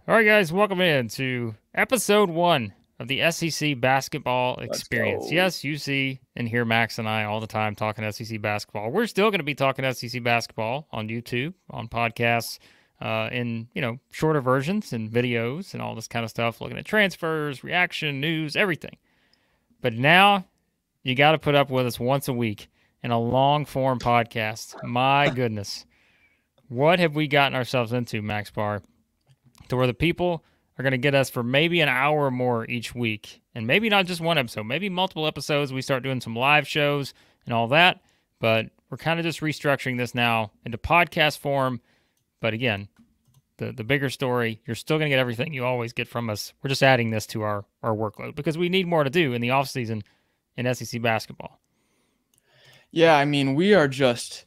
All right, guys, welcome in to episode 1 of the SEC basketball experience. Yes, you see and hear Max and I all the time talking SEC basketball. We're still going to be talking SEC basketball on YouTube, on podcasts, in shorter versions and videos and all this kind of stuff, looking at transfers, reaction, news, everything. But now you got to put up with us once a week in a long-form podcast. My goodness. What have we gotten ourselves into, Max Barr, to where the people are going to get us for maybe an hour or more each week? And maybe not just one episode, maybe multiple episodes. We start doing some live shows and all that. But we're kind of just restructuring this now into podcast form. But again, the bigger story, you're still going to get everything you always get from us. We're just adding this to our workload because we need more to do in the offseason in SEC basketball. Yeah, I mean, we are just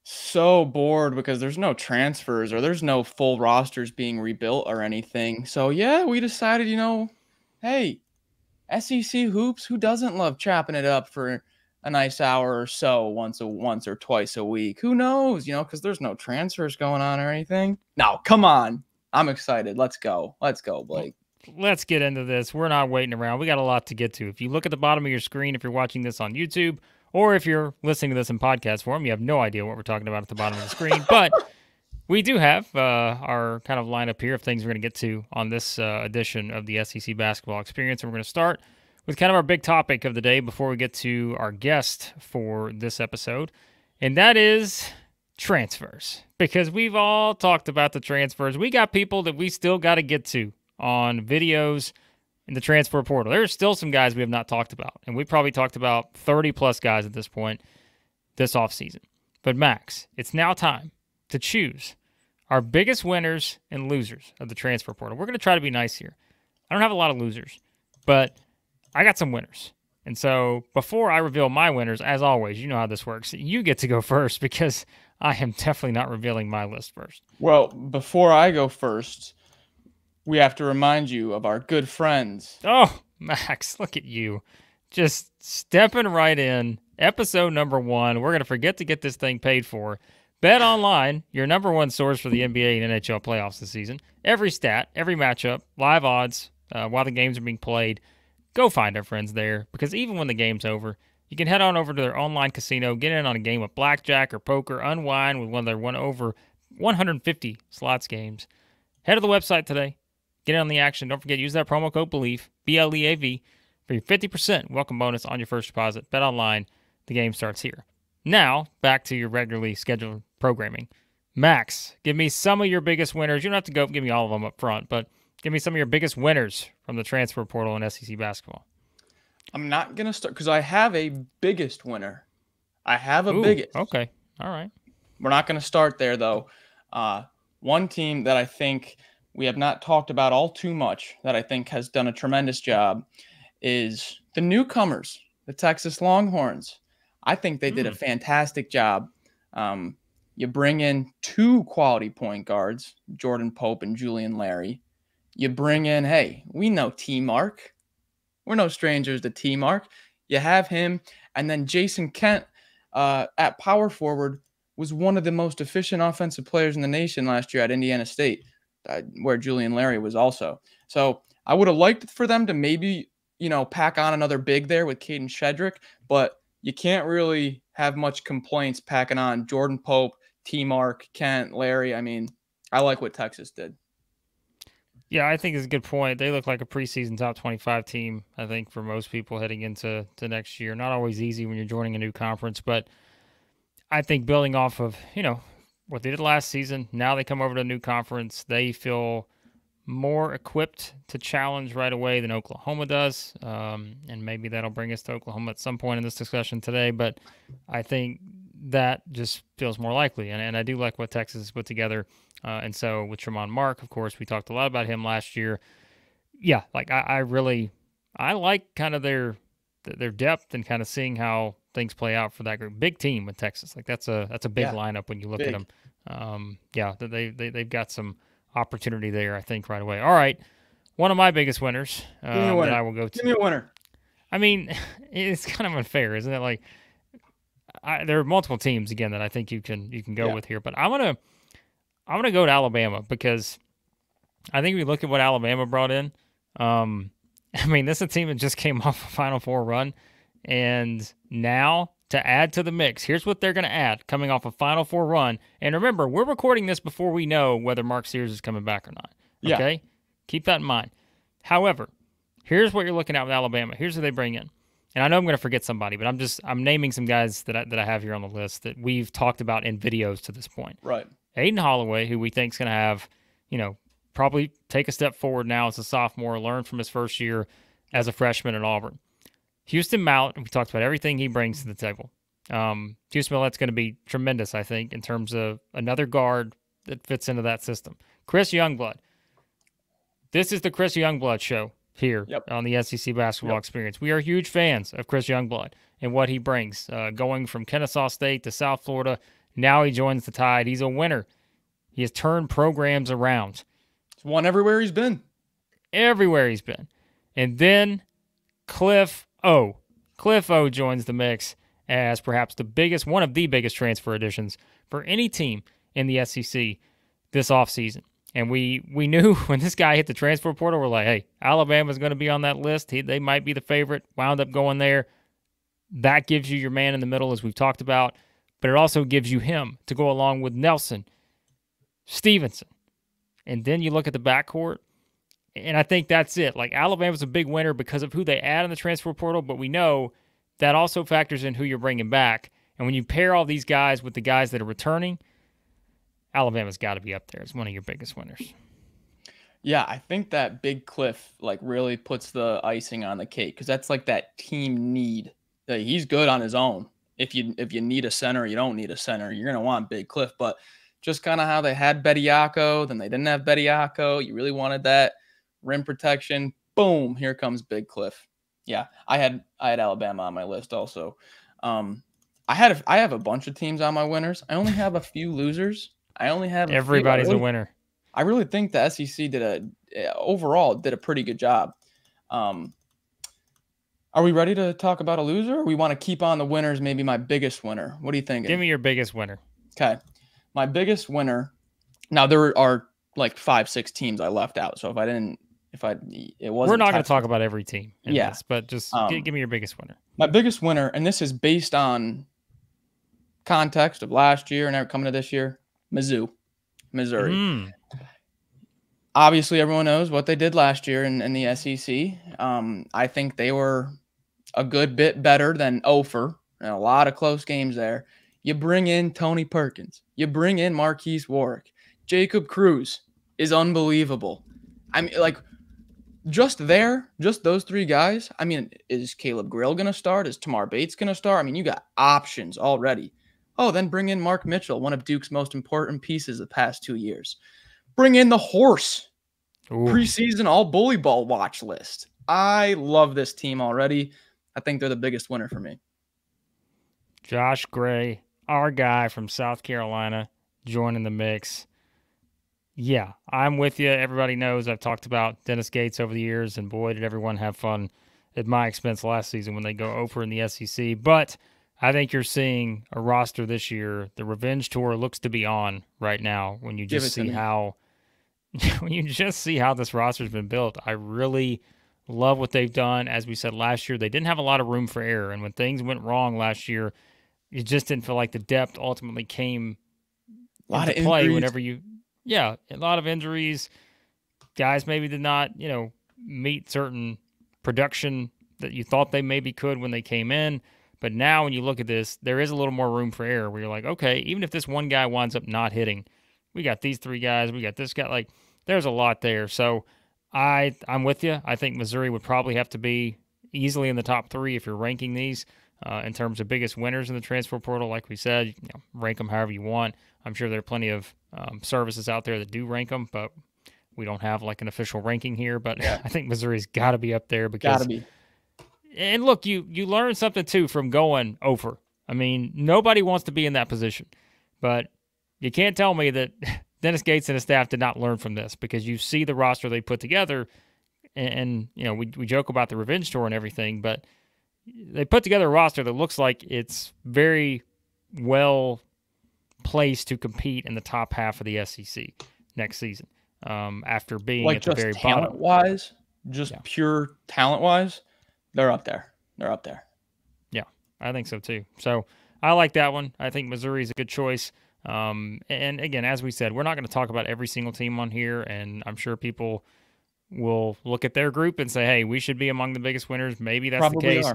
so bored because there's no transfers or there's no full rosters being rebuilt or anything. So yeah, we decided, hey, SEC hoops, who doesn't love chopping it up for a nice hour or so once or twice a week? Who knows, because there's no transfers going on or anything. No, come on. I'm excited. Let's go, Blake. Let's get into this. We're not waiting around. We got a lot to get to. If you look at the bottom of your screen, if you're watching this on YouTube, or if you're listening to this in podcast form, you have no idea what we're talking about at the bottom of the screen. But we do have our kind of lineup here of things we're going to get to on this edition of the SEC basketball experience. And we're going to start with kind of our big topic of the day before we get to our guest for this episode. And that is transfers. Because we've all talked about the transfers. We got people that we still got to get to on videos in the transfer portal. There's still some guys we have not talked about, and we probably talked about 30-plus guys at this point this offseason. But, Max, it's now time to choose our biggest winners and losers of the transfer portal. We're going to try to be nice here. I don't have a lot of losers, but I got some winners. And so before I reveal my winners, as always, you know how this works. You get to go first because I am definitely not revealing my list first. Well, before I go first, we have to remind you of our good friends. Oh, Max, look at you. Just stepping right in. Episode number 1. We're going to forget to get this thing paid for. Bet Online, your number one source for the NBA and NHL playoffs this season. Every stat, every matchup, live odds, while the games are being played. Go find our friends there, because even when the game's over, you can head on over to their online casino, get in on a game of blackjack or poker, unwind with one of their over 150 slots games. Head to the website today. Get in on the action. Don't forget, use that promo code BELIEVE, BLEAV, for your 50% welcome bonus on your first deposit. Bet Online, the game starts here. Now, back to your regularly scheduled programming. Max, give me some of your biggest winners. You don't have to give me all of them up front, but give me some of your biggest winners from the transfer portal in SEC basketball. I'm not going to start because I have a biggest winner. I have a biggest. Okay, all right. We're not going to start there, though. One team that I think we have not talked about all too much that I think has done a tremendous job is the newcomers, the Texas Longhorns. I think they did a fantastic job. You bring in 2 quality point guards, Jordan Pope and Julian Larry. You bring in, hey, we know T-Mark. We're no strangers to T-Mark. You have him, and then Jason Kent at power forward was one of the most efficient offensive players in the nation last year at Indiana State, where Julian Larry was also. So I would have liked for them to maybe, pack on another big there with Caden Shedrick, but you can't really have much complaints packing on Jordan Pope, T-Mark, Kent, Larry. I mean, I like what Texas did. Yeah, I think it's a good point. They look like a preseason top 25 team, I think, for most people heading into next year. Not always easy when you're joining a new conference, but I think building off of, what they did last season, now they come over to a new conference. They feel more equipped to challenge right away than Oklahoma does, and maybe that'll bring us to Oklahoma at some point in this discussion today, but I think that just feels more likely, and I do like what Texas has put together. And so with Tremont Mark, of course, we talked a lot about him last year. Yeah, like I like kind of their depth and kind of seeing how things play out for that group. Big team with Texas. Like that's a big lineup when you look at them. They've got some opportunity there, I think, right away. All right, one of my biggest winners that I will go to. Give me a winner. I mean, it's kind of unfair, isn't it? Like there are multiple teams again that I think you can go with here, but I'm gonna go to Alabama because I think we look at what Alabama brought in. I mean, this is a team that just came off a Final Four run, and now to add to the mix, here's what they're going to add coming off a Final Four run. And remember, we're recording this before we know whether Mark Sears is coming back or not. Okay? Yeah. Keep that in mind. However, here's what you're looking at with Alabama. Here's who they bring in. And I know I'm going to forget somebody, but I'm naming some guys that I have here on the list that we've talked about in videos to this point. Right. Aiden Holloway, who we think is going to have, probably take a step forward now as a sophomore, learn from his first year as a freshman at Auburn. Houston Mallett, we talked about everything he brings to the table. Houston Mallett's going to be tremendous, I think, in terms of another guard that fits into that system. Chris Youngblood. This is the Chris Youngblood show here on the SEC Basketball Experience. We are huge fans of Chris Youngblood and what he brings. Going from Kennesaw State to South Florida, now he joins the Tide. He's a winner. He has turned programs around. He's won everywhere he's been. Everywhere he's been. And then Cliff O. Cliff O joins the mix as perhaps one of the biggest transfer additions for any team in the SEC this offseason. And we knew when this guy hit the transfer portal, we're like, hey, Alabama's going to be on that list. They might be the favorite. Wound up going there. That gives you your man in the middle, as we've talked about. But it also gives you him to go along with Nelson, Stevenson. And then you look at the backcourt, and I think that's it. Like, Alabama's a big winner because of who they add in the transfer portal, but we know that also factors in who you're bringing back. And when you pair all these guys with the guys that are returning, Alabama's got to be up there as one of your biggest winners. Yeah, I think that Big Cliff really puts the icing on the cake, because that's like that team need. Like, he's good on his own. If you need a center, you don't need a center. You're gonna want Big Cliff, but just kind of how they had Bediako, then they didn't have Bediako. You really wanted that rim protection. Boom, here comes Big Cliff. Yeah, I had Alabama on my list also. I have a bunch of teams on my winners. I only have a few losers. Everybody's a winner. I really think the SEC overall did a pretty good job. Are we ready to talk about a loser, or we want to keep on the winners? Maybe my biggest winner. What are you thinking? Give me your biggest winner. Okay. My biggest winner. Now, there are like 5-6 teams I left out. So it wasn't. We're not going to talk about every team in this, but just give me your biggest winner. My biggest winner, and this is based on context of last year and coming to this year, Missouri. Obviously, everyone knows what they did last year in the SEC. I think they were a good bit better than Ofer, and a lot of close games there. You bring in Tony Perkins. You bring in Marquise Warwick. Jacob Cruz is unbelievable. I mean, like, just those three guys. I mean, is Caleb Grill going to start? Is Tamar Bates going to start? I mean, you got options already. Oh, then bring in Mark Mitchell, one of Duke's most important pieces the past 2 years. Bring in the horse. Ooh. Preseason all bully ball watch list. I love this team already. I think they're the biggest winner for me. Josh Gray, our guy from South Carolina, joining the mix. Yeah, I'm with you. Everybody knows I've talked about Dennis Gates over the years, and boy, did everyone have fun at my expense last season when they go over in the SEC. But I think you're seeing a roster this year. The revenge tour looks to be on right now when you just see how this roster's been built. I really love what they've done. As we said last year, they didn't have a lot of room for error, and when things went wrong last year, it just didn't feel like the depth ultimately came into play whenever you – yeah, a lot of injuries. Guys maybe did not, meet certain production that you thought they maybe could when they came in. But now when you look at this, there is a little more room for error where you're like, okay, even if this one guy winds up not hitting, we got these three guys, we got this guy. Like, there's a lot there. So I'm with you. I think Missouri would probably have to be easily in the top 3 if you're ranking these in terms of biggest winners in the transfer portal. Like we said, rank them however you want. I'm sure there are plenty of services out there that do rank them, but we don't have like an official ranking here. But yeah. I think Missouri's got to be up there because. Got to be. And look, you learn something too from going over. I mean, nobody wants to be in that position, but you can't tell me that Dennis Gates and his staff did not learn from this, because you see the roster they put together, and we joke about the revenge tour and everything, but they put together a roster that looks like it's very well placed to compete in the top half of the SEC next season. after being like at the just very bottom. talent-wise, just pure talent-wise, they're up there. They're up there. Yeah, I think so too. So I like that one. I think Missouri is a good choice. And again, as we said, we're not going to talk about every single team on here, and I'm sure people will look at their group and say, hey, we should be among the biggest winners. Maybe that's the case.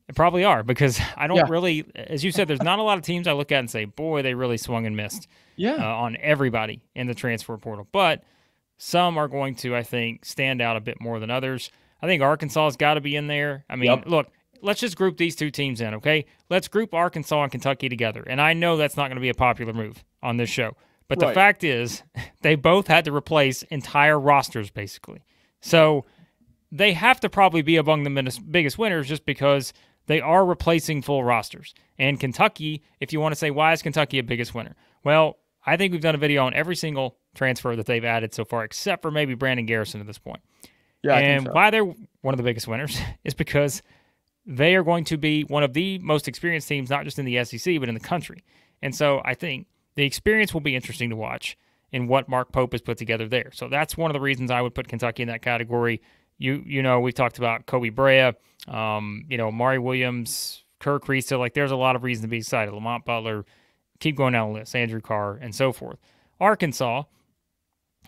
It probably are, because I don't really, as you said, there's not a lot of teams I look at and say, boy, they really swung and missed on everybody in the transfer portal. But some are going to, I think, stand out a bit more than others. I think Arkansas has got to be in there. I mean, look, let's just group these two teams in, okay? Let's group Arkansas and Kentucky together. And I know that's not going to be a popular move on this show. But the fact is, they both had to replace entire rosters, basically. So they have to probably be among the biggest winners just because they are replacing full rosters. And Kentucky, if you want to say, why is Kentucky a biggest winner? Well, I think we've done a video on every single transfer that they've added so far, except for maybe Brandon Garrison at this point. Yeah, and why they're one of the biggest winners is because they are going to be one of the most experienced teams, not just in the SEC, but in the country. And so I think the experience will be interesting to watch in what Mark Pope has put together there. So that's one of the reasons I would put Kentucky in that category. You know, we've talked about Kobe Brea, Mari Williams, Kirk Kriesta. Like, there's a lot of reason to be excited. Lamont Butler, keep going down the list, Andrew Carr, and so forth. Arkansas,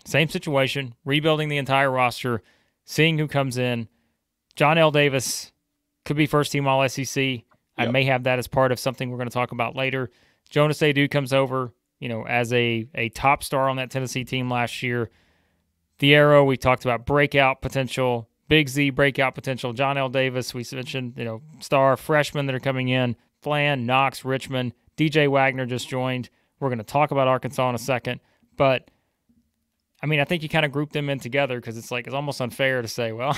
same situation, rebuilding the entire roster, seeing who comes in. Johnell Davis could be first team All SEC. I may have that as part of something we're going to talk about later. Jonas Adu comes over, as a top star on that Tennessee team last year. The Arrow, we talked about breakout potential. Big Z breakout potential. Johnell Davis, we mentioned, star freshmen that are coming in. Flan, Knox, Richmond. DJ Wagner just joined. We're going to talk about Arkansas in a second. But, I think you kind of group them in together because it's almost unfair to say, well,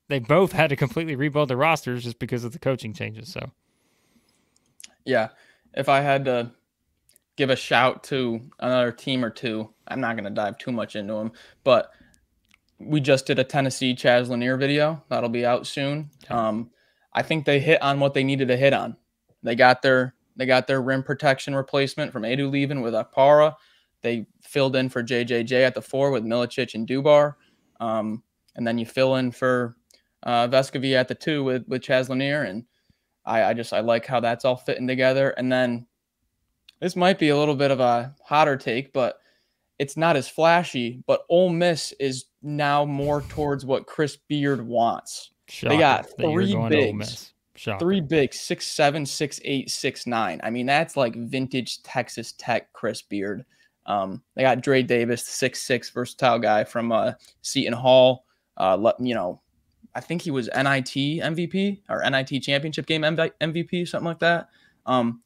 they both had to completely rebuild their rosters just because of the coaching changes. So, yeah, if I had to give a shout to another team or two, I'm not going to dive too much into them, but we just did a Tennessee Chaz Lanier video. That'll be out soon. I think they hit on what they needed to hit on. They got their rim protection replacement from Adu leaving with Akpara. They filled in for JJJ at the 4 with Milicic and Dubar. And then you fill in for Vescovia at the 2 with Chaz Lanier. And I like how that's all fitting together. And then this might be a little bit of a hotter take, but it's not as flashy. But Ole Miss is now more towards what Chris Beard wants. They got three bigs. 3 bigs, 6'7", 6'8", 6'9". That's like vintage Texas Tech Chris Beard. They got Dre Davis, 6'6", versatile guy from Seton Hall. I think he was NIT MVP or NIT championship game MVP, something like that.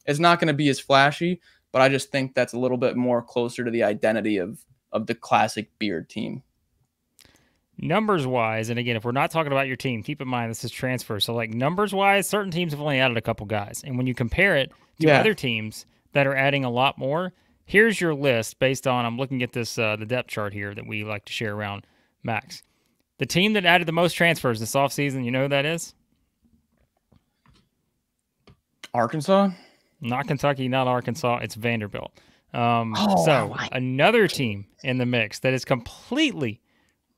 It's not going to be as flashy, but I just think that's a little bit more closer to the identity of the classic Beard team. Numbers-wise, and again, if we're not talking about your team, keep in mind this is transfer. So, numbers-wise, certain teams have only added a couple guys. And when you compare it to other teams that are adding a lot more, here's your list based on, I'm looking at this, the depth chart here that we like to share around, Max. The team that added the most transfers this offseason, you know who that is? Arkansas? Not Kentucky, not Arkansas. It's Vanderbilt. Another team in the mix that is completely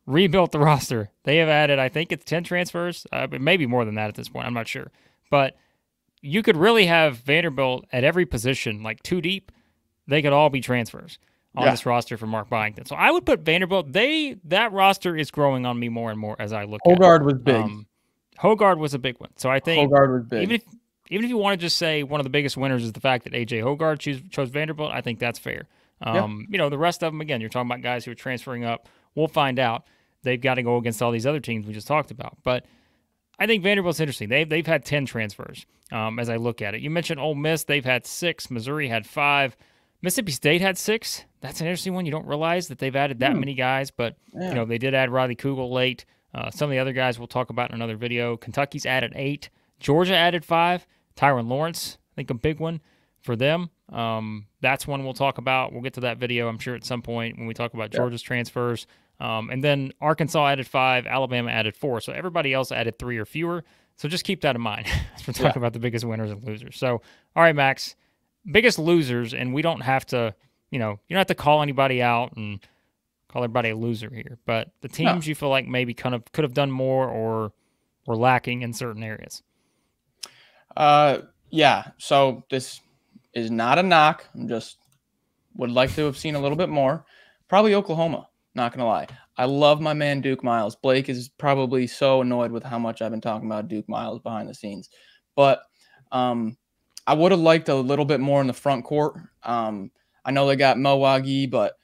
rebuilt the roster. They have added, I think it's 10 transfers, but maybe more than that at this point. I'm not sure. But you could really have Vanderbilt at every position, 2 deep. They could all be transfers on this roster for Mark Byington. So I would put Vanderbilt. That roster is growing on me more and more as I look at it. Hoggard was big. Hoggard was a big one. So I think Hoggard was big. Even if you want to just say one of the biggest winners is the fact that A.J. Hoggard chose Vanderbilt, I think that's fair. The rest of them, again, you're talking about guys who are transferring up. We'll find out. They've got to go against all these other teams we just talked about. But I think Vanderbilt's interesting. They've had 10 transfers as I look at it. You mentioned Ole Miss. They've had 6. Missouri had 5. Mississippi State had 6. That's an interesting one. You don't realize that they've added that many guys. But, they did add Riley Kugel late. Some of the other guys we'll talk about in another video. Kentucky's added 8. Georgia added 5. Tyron Lawrence, I think a big one for them. That's one we'll talk about. We'll get to that video, I'm sure, at some point when we talk about Georgia's transfers. And then Arkansas added 5, Alabama added 4. So everybody else added 3 or fewer. So just keep that in mind as we're talking about the biggest winners and losers. So, all right, Max, biggest losers, and we don't have to, you don't have to call anybody out and call everybody a loser here, but the No. teams you feel like maybe kind of could have done more or were lacking in certain areas. Yeah. So this is not a knock. I'm just would like to have seen a little bit more. Probably Oklahoma. Not gonna lie. I love my man Duke Miles. Blake is probably so annoyed with how much I've been talking about Duke Miles behind the scenes, but I would have liked a little bit more in the front court. I know they got Milwaukee, but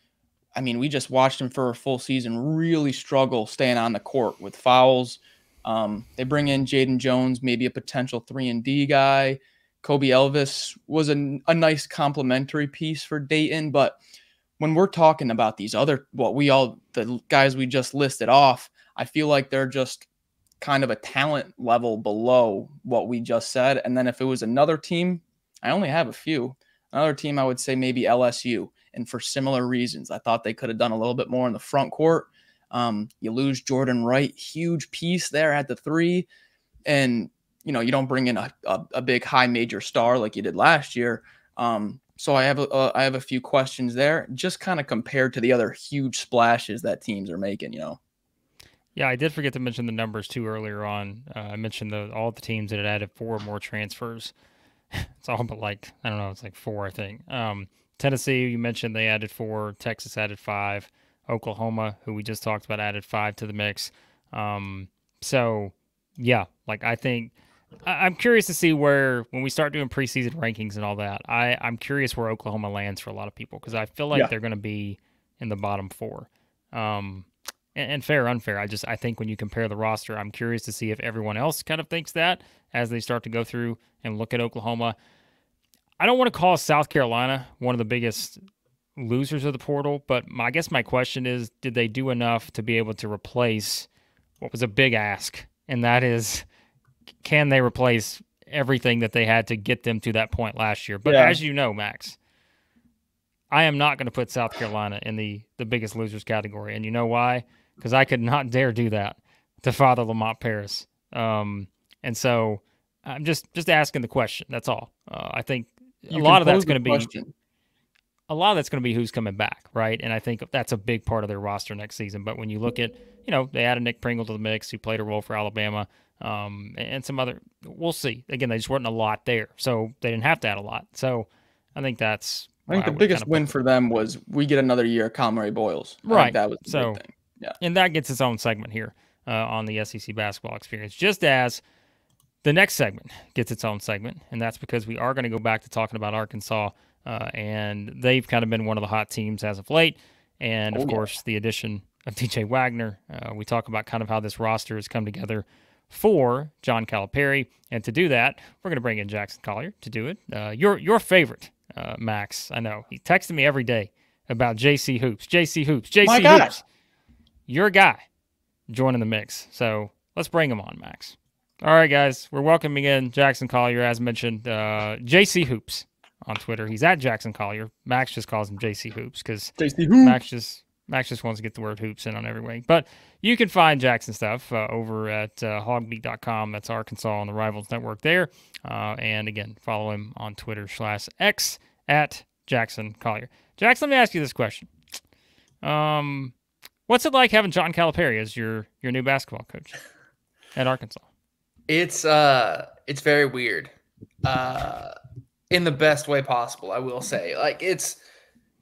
I mean, we just watched him for a full season really struggle staying on the court with fouls. They bring in Jaden Jones, maybe a potential 3-and-D guy. Kobe Elvis was a nice complementary piece for Dayton, but when we're talking about these other, the guys we just listed off, I feel like they're just kind of a talent level below what we just said. And then if it was another team, I only have a few. Another team, I would say maybe LSU. And for similar reasons, I thought they could have done a little bit more in the front court. You lose Jordan Wright, huge piece there at the 3. And, you don't bring in a big high major star like you did last year. So I have a few questions there, just kind of compared to the other huge splashes that teams are making, Yeah, I did forget to mention the numbers too earlier on. I mentioned all the teams that had added 4 more transfers. It's all but I don't know, it's like 4, I think. Tennessee, you mentioned they added 4. Texas added 5. Oklahoma, who we just talked about, added 5 to the mix. So, yeah, I think I'm curious to see when we start doing preseason rankings and all that, I'm curious where Oklahoma lands for a lot of people because I feel like they're going to be in the bottom 4. And fair or unfair, I think when you compare the roster, I'm curious to see if everyone else kind of thinks that as they start to go through and look at Oklahoma. I don't want to call South Carolina one of the biggest losers of the portal, but I guess my question is, did they do enough to be able to replace what was a big ask? And that is, can they replace everything that they had to get them to that point last year? But as you know, Max, I am not going to put South Carolina in the biggest losers category. And you know why? Because I could not dare do that to Father Lamont Paris. And so I'm just asking the question. That's all. I think a lot of that's going to be who's coming back, right? And I think that's a big part of their roster next season. But when you look at, they added Nick Pringle to the mix, who played a role for Alabama, and some other. We'll see. Again, they just weren't a lot there, so they didn't have to add a lot. So I think that's. I think the biggest win for them was we get another year of Collin Murray-Boyles. Right. That was the big thing. Yeah. And that gets its own segment here on the SEC basketball experience, just as the next segment gets its own segment. And that's because we are going to go back to talking about Arkansas, and they've kind of been one of the hot teams as of late. And, of course, the addition of DJ Wagner. We talk about kind of how this roster has come together for John Calipari. And to do that, we're going to bring in Jackson Collier to do it. Your favorite. Max, I know. He texted me every day about JC Hoops. JC Hoops. JC Hoops. Your guy joining the mix. So let's bring him on, Max. All right, guys. We're welcoming in Jackson Collier, as mentioned. JC Hoops on Twitter. He's at Jackson Collier. Max just calls him JC Hoops because Max just wants to get the word hoops in on everything. But you can find Jackson stuff over at hogbeat.com. That's Arkansas on the Rivals Network there. And again, follow him on Twitter/X at Jackson Collier. Jackson, let me ask you this question. What's it like having John Calipari as your new basketball coach at Arkansas? It's very weird. In the best way possible, I will say.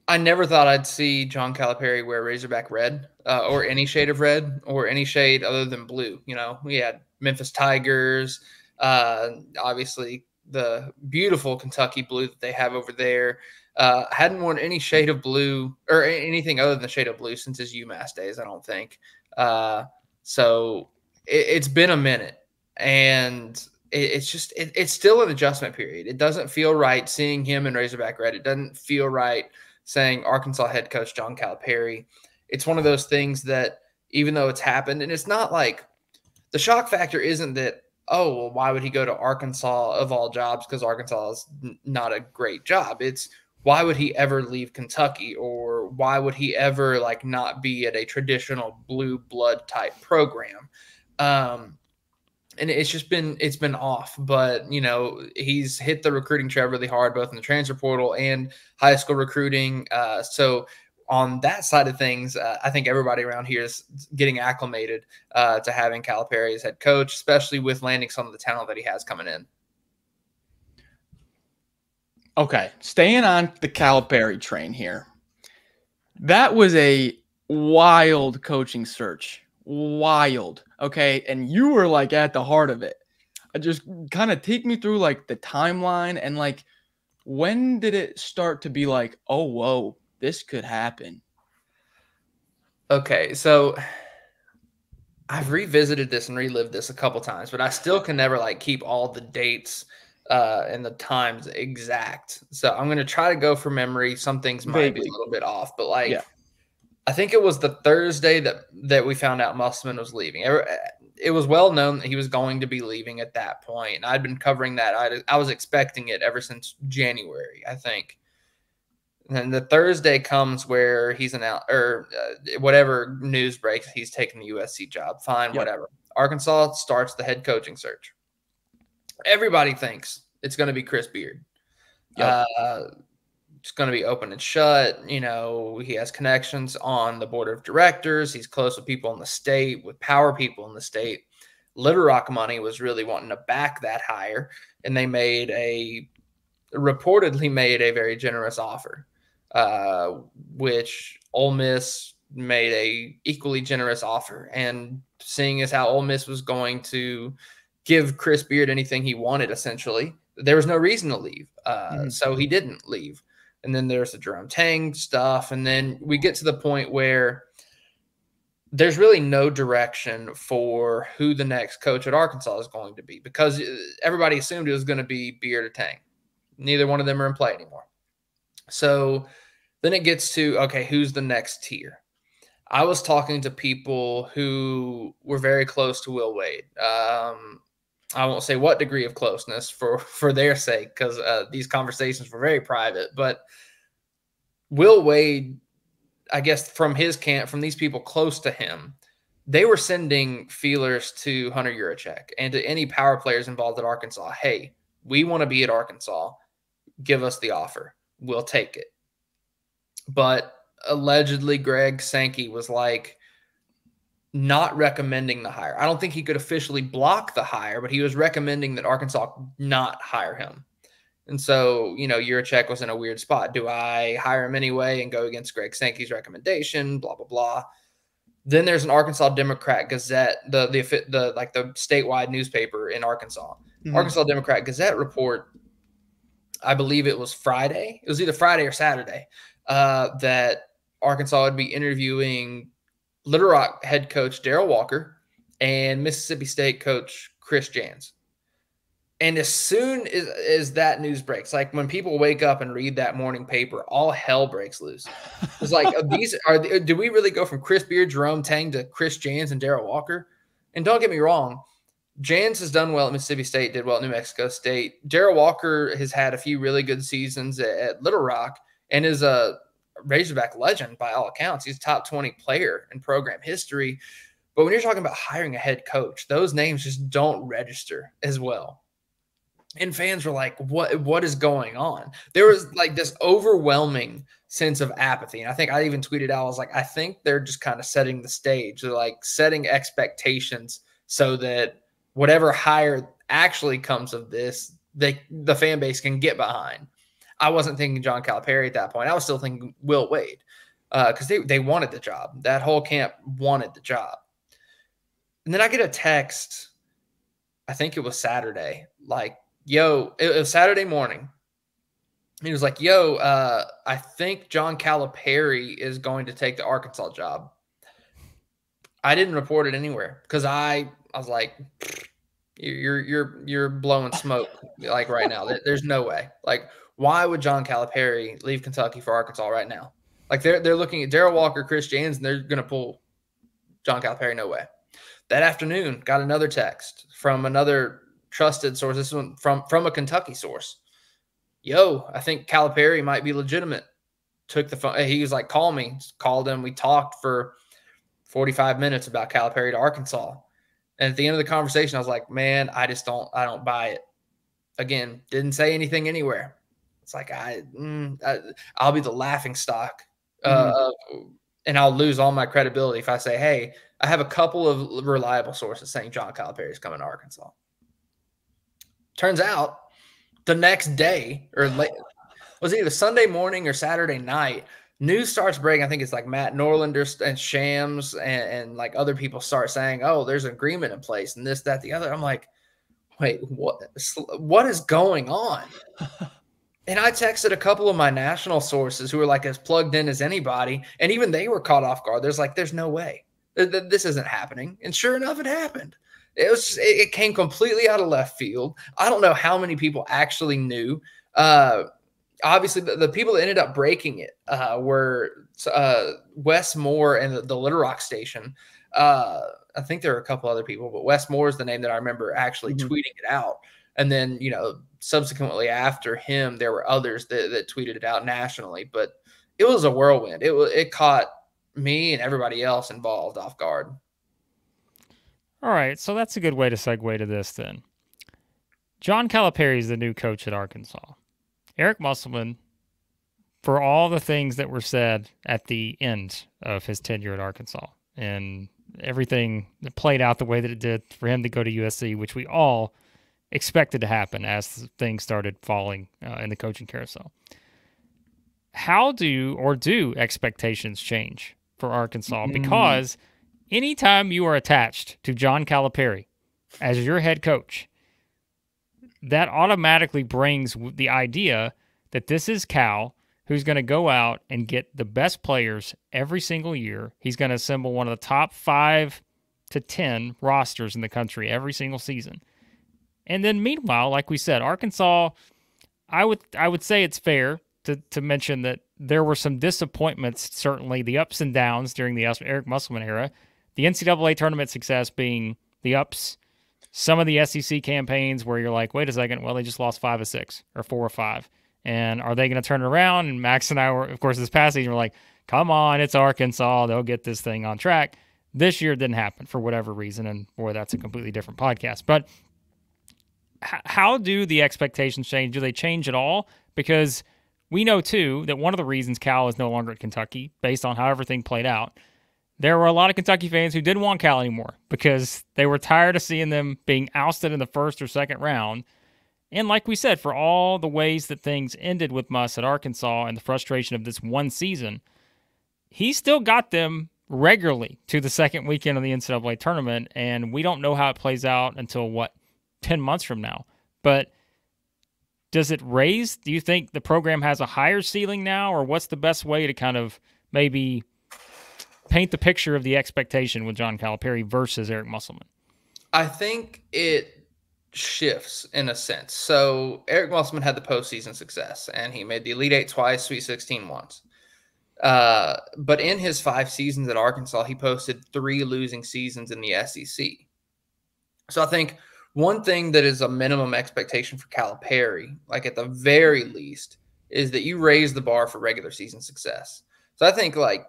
I never thought I'd see John Calipari wear Razorback red or any shade of red or any shade other than blue. We had Memphis Tigers, obviously the beautiful Kentucky blue that they have over there. Hadn't worn any shade of blue or anything other than the shade of blue since his UMass days, I don't think. So it's been a minute, and it's still an adjustment period. It doesn't feel right seeing him in Razorback red. It doesn't feel right saying Arkansas head coach John Calipari. It's one of those things that even though it's happened, and it's not like the shock factor isn't that, oh, well, why would he go to Arkansas of all jobs? Because Arkansas is not a great job. It's why would he ever leave Kentucky, or why would he ever not be at a traditional blue blood type program? And it's been off, but he's hit the recruiting trail really hard, both in the transfer portal and high school recruiting. So on that side of things, I think everybody around here is getting acclimated to having Calipari as head coach, especially with landing some of the talent that he has coming in. Okay, staying on the Calipari train here. That was a wild coaching search. Wild. Okay, and you were like at the heart of it. Just kind of take me through like the timeline and like when did it start to be like, oh, whoa, this could happen? Okay, so I've revisited this and relived this a couple times, but I still can never like keep all the dates and the times exact. So I'm going to try to go from memory. Some things might be a little bit off, but like I think it was the Thursday that we found out Musselman was leaving. It was well known that he was going to be leaving at that point. And I'd been covering that. I was expecting it ever since January, I think. And the Thursday comes where he's announced, or whatever news breaks, he's taking the USC job. Fine, whatever. Arkansas starts the head coaching search. Everybody thinks it's going to be Chris Beard. It's going to be open and shut. You know, he has connections on the board of directors. He's close with people in the state, with power people in the state. Little Rock Money was really wanting to back that hire, and they reportedly made a very generous offer, which Ole Miss made a equally generous offer. And seeing as how Ole Miss was going to give Chris Beard anything he wanted, essentially, there was no reason to leave. So he didn't leave. And then there's the Jerome Tang stuff. And then we get to the point where there's really no direction for who the next coach at Arkansas is going to be, because everybody assumed it was going to be Beard or Tang. Neither one of them are in play anymore. So then it gets to, okay, who's the next tier? I was talking to people who were very close to Will Wade. I won't say what degree of closeness for their sake, because these conversations were very private. But Will Wade, I guess from his camp, from these people close to him, they were sending feelers to Hunter Yurachek and to any power players involved at Arkansas. Hey, we want to be at Arkansas. Give us the offer. We'll take it. But allegedly, Greg Sankey was like, not recommending the hire. I don't think he could officially block the hire, but he was recommending that Arkansas not hire him. And so, you know, Yurachek was in a weird spot. Do I hire him anyway and go against Greg Sankey's recommendation? Blah, blah, blah. Then there's an Arkansas Democrat Gazette, the statewide newspaper in Arkansas. Mm-hmm. Arkansas Democrat Gazette report, I believe it was Friday. It was either Friday or Saturday, that Arkansas would be interviewing Little Rock head coach Darrell Walker and Mississippi State coach Chris Jans. And as soon as that news breaks, like when people wake up and read that morning paper, all hell breaks loose. It's like, do we really go from Chris Beard, Jerome Tang to Chris Jans and Darrell Walker? And don't get me wrong, Jans has done well at Mississippi State, did well at New Mexico State. Darrell Walker has had a few really good seasons at Little Rock and is a Razorback legend by all accounts. He's a top 20 player in program history. But when you're talking about hiring a head coach, those names just don't register as well. And fans were like, what is going on? There was like this overwhelming sense of apathy. And I think I even tweeted out, I was like, I think they're just kind of setting the stage. They're like setting expectations so that whatever hire actually comes of this, the fan base can get behind. I wasn't thinking John Calipari at that point. I was still thinking Will Wade, because they wanted the job. That whole camp wanted the job. And then I get a text, I think it was Saturday, like, yo, it was Saturday morning. He was like, yo, I think John Calipari is going to take the Arkansas job. I didn't report it anywhere because I was like, you're blowing smoke like right now. There's no way. Like, why would John Calipari leave Kentucky for Arkansas right now? Like they're looking at Darrell Walker, Chris Jans, and they're going to pull John Calipari. No way. That afternoon, got another text from another trusted source. This one from a Kentucky source. Yo, I think Calipari might be legitimate. Took the phone. He was like, call me. Called him. We talked for 45 minutes about Calipari to Arkansas. And at the end of the conversation, I was like, man, I don't buy it. Again, didn't say anything anywhere. It's like, I'll be the laughing stock And I'll lose all my credibility if I say, hey, I have a couple of reliable sources saying John Calipari is coming to Arkansas. Turns out the next day, or late, was it either Sunday morning or Saturday night, news starts breaking. I think it's like Matt Norlander and Shams and like other people start saying, oh, there's an agreement in place and this, that, the other. I'm like, wait, what is going on? And I texted a couple of my national sources who are like as plugged in as anybody, and even they were caught off guard. There's no way this isn't happening. And sure enough, it happened. It came completely out of left field. I don't know how many people actually knew. Obviously, the people that ended up breaking it were Wes Moore and the Little Rock station. I think there were a couple other people, but Wes Moore is the name that I remember actually tweeting it out. And then, subsequently after him, there were others that tweeted it out nationally. But it was a whirlwind. It caught me and everybody else involved off guard. All right, so that's a good way to segue to this then. John Calipari is the new coach at Arkansas. Eric Musselman, for all the things that were said at the end of his tenure at Arkansas and everything that played out the way that it did for him to go to USC, which we all expected to happen as things started falling in the coaching carousel. How do expectations change for Arkansas? Because anytime you are attached to John Calipari as your head coach, that automatically brings the idea that this is Cal who's going to go out and get the best players every single year. He's going to assemble one of the top 5 to 10 rosters in the country every single season. And then meanwhile, like we said, Arkansas, I would say it's fair to mention that there were some disappointments, certainly the ups and downs during the Eric Musselman era, the NCAA tournament success being the ups, some of the SEC campaigns where you're like, wait a second, well, they just lost 5 of 6 or 4 or 5. And are they going to turn it around? And Max and I were, of course, this past season, we're like, come on, it's Arkansas. They'll get this thing on track. This year it didn't happen for whatever reason. And boy, that's a completely different podcast. But how do the expectations change? Do they change at all? Because we know, too, that one of the reasons Cal is no longer at Kentucky, based on how everything played out, there were a lot of Kentucky fans who didn't want Cal anymore because they were tired of seeing them being ousted in the first or second round. And like we said, for all the ways that things ended with Muss at Arkansas and the frustration of this one season, he still got them regularly to the second weekend of the NCAA tournament, and we don't know how it plays out until, 10 months from now. But does it raise? Do you think the program has a higher ceiling now, or what's the best way to kind of maybe paint the picture of the expectation with John Calipari versus Eric Musselman? I think it shifts in a sense. So Eric Musselman had the postseason success, and he made the Elite Eight twice, Sweet 16 once. But in his 5 seasons at Arkansas, he posted 3 losing seasons in the SEC. So I think one thing that is a minimum expectation for Calipari, like at the very least, is that you raise the bar for regular season success. So I think like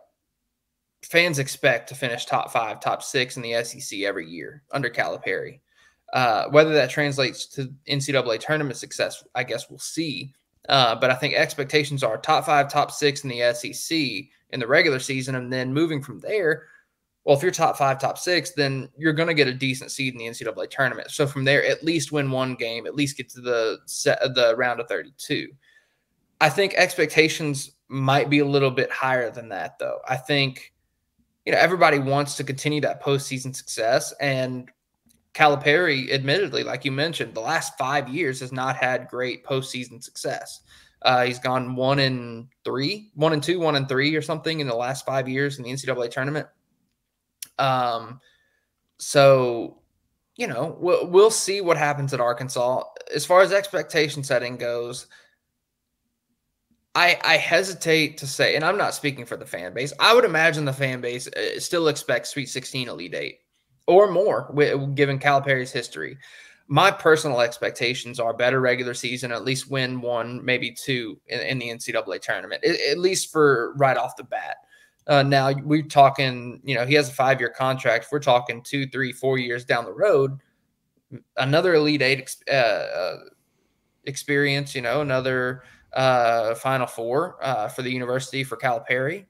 fans expect to finish top 5, top 6 in the SEC every year under Calipari. Whether that translates to NCAA tournament success, I guess we'll see. But I think expectations are top 5, top 6 in the SEC in the regular season. And then moving from there, well, if you're top 5, top 6, then you're going to get a decent seed in the NCAA tournament. So from there, at least win one game, at least get to the round of 32. I think expectations might be a little bit higher than that, though. I think, everybody wants to continue that postseason success. And Calipari, admittedly, like you mentioned, the last 5 years has not had great postseason success. He's gone 1-3, 1-2, 1-3 or something in the last 5 years in the NCAA tournament. So, we'll see what happens at Arkansas. As far as expectation setting goes, I hesitate to say, and I'm not speaking for the fan base, I would imagine the fan base still expects Sweet 16 Elite Eight or more, given Calipari's history. My personal expectations are better regular season, at least win 1, maybe 2 in the NCAA tournament, at least for right off the bat. Now we're talking, he has a 5-year contract. We're talking 2, 3, 4 years down the road, another Elite Eight experience, another Final Four for the university for Calipari.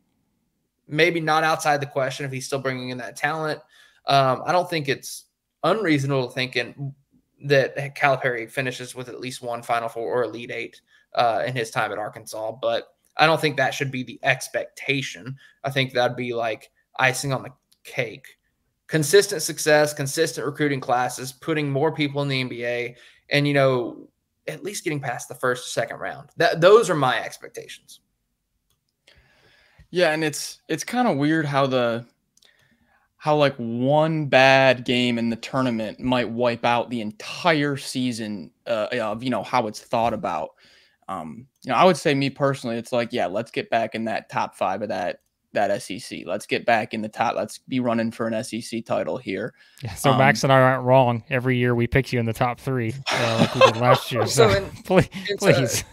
maybe not outside the question if he's still bringing in that talent. I don't think it's unreasonable to think that Calipari finishes with at least one Final Four or Elite Eight in his time at Arkansas, but I don't think that should be the expectation. I think that'd be like icing on the cake. Consistent success, consistent recruiting classes, putting more people in the NBA, and, you know, at least getting past the first or second round. Those are my expectations. Yeah, and it's kind of weird how like one bad game in the tournament might wipe out the entire season of, you know, how it's thought about. You know, I would say, me personally, it's like, yeah, let's get back in that top 5 of that SEC. Let's get back in the top. Let's be running for an SEC title here. Yeah, so Max and I aren't wrong. Every year we pick you in the top 3, like we did last year. So please.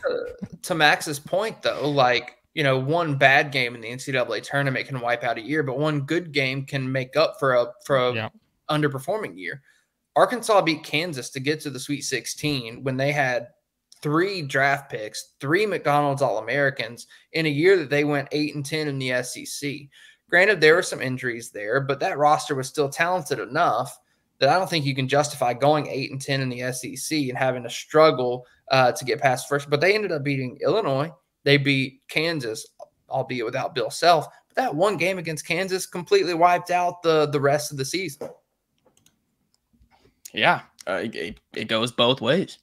To Max's point, though, like, you know, one bad game in the NCAA tournament can wipe out a year, but one good game can make up for a underperforming year. Arkansas beat Kansas to get to the Sweet 16 when they had 3 draft picks, 3 McDonald's All-Americans in a year that they went 8-10 in the SEC. Granted, there were some injuries there, but that roster was still talented enough that I don't think you can justify going 8-10 in the SEC and having to struggle to get past first. But they ended up beating Illinois. They beat Kansas, albeit without Bill Self. But that one game against Kansas completely wiped out the rest of the season. Yeah, it goes both ways.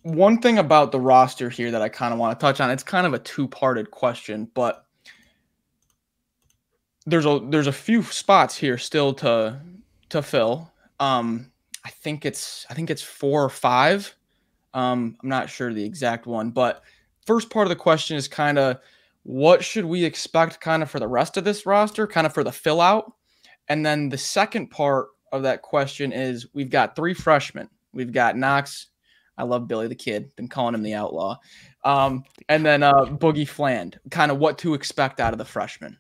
One thing about the roster here that I kind of want to touch on, it's kind of a two-parted question, but there's a few spots here still to fill. I think it's 4 or 5. I'm not sure the exact one, but first part of the question is kind of what should we expect kind of for the rest of this roster, kind of for the fill out. And then the second part of that question is we've got 3 freshmen. We've got Knox. I love Billy the Kid. Been calling him the Outlaw. And then Boogie Fland. Kind of what to expect out of the freshmen.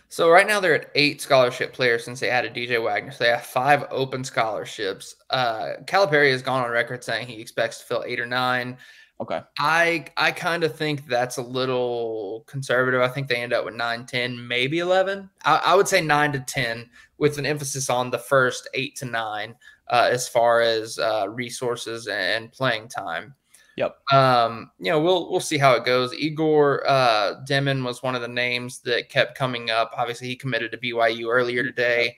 So right now they're at 8 scholarship players since they added DJ Wagner. So they have 5 open scholarships. Calipari has gone on record saying he expects to fill 8 or 9. Okay. I kind of think that's a little conservative. I think they end up with 9, 10, maybe 11. I would say 9 to 10 with an emphasis on the first 8 to 9 as far as resources and playing time. Yep. You know, we'll see how it goes. Igor Demon was one of the names that kept coming up. Obviously, he committed to BYU earlier today.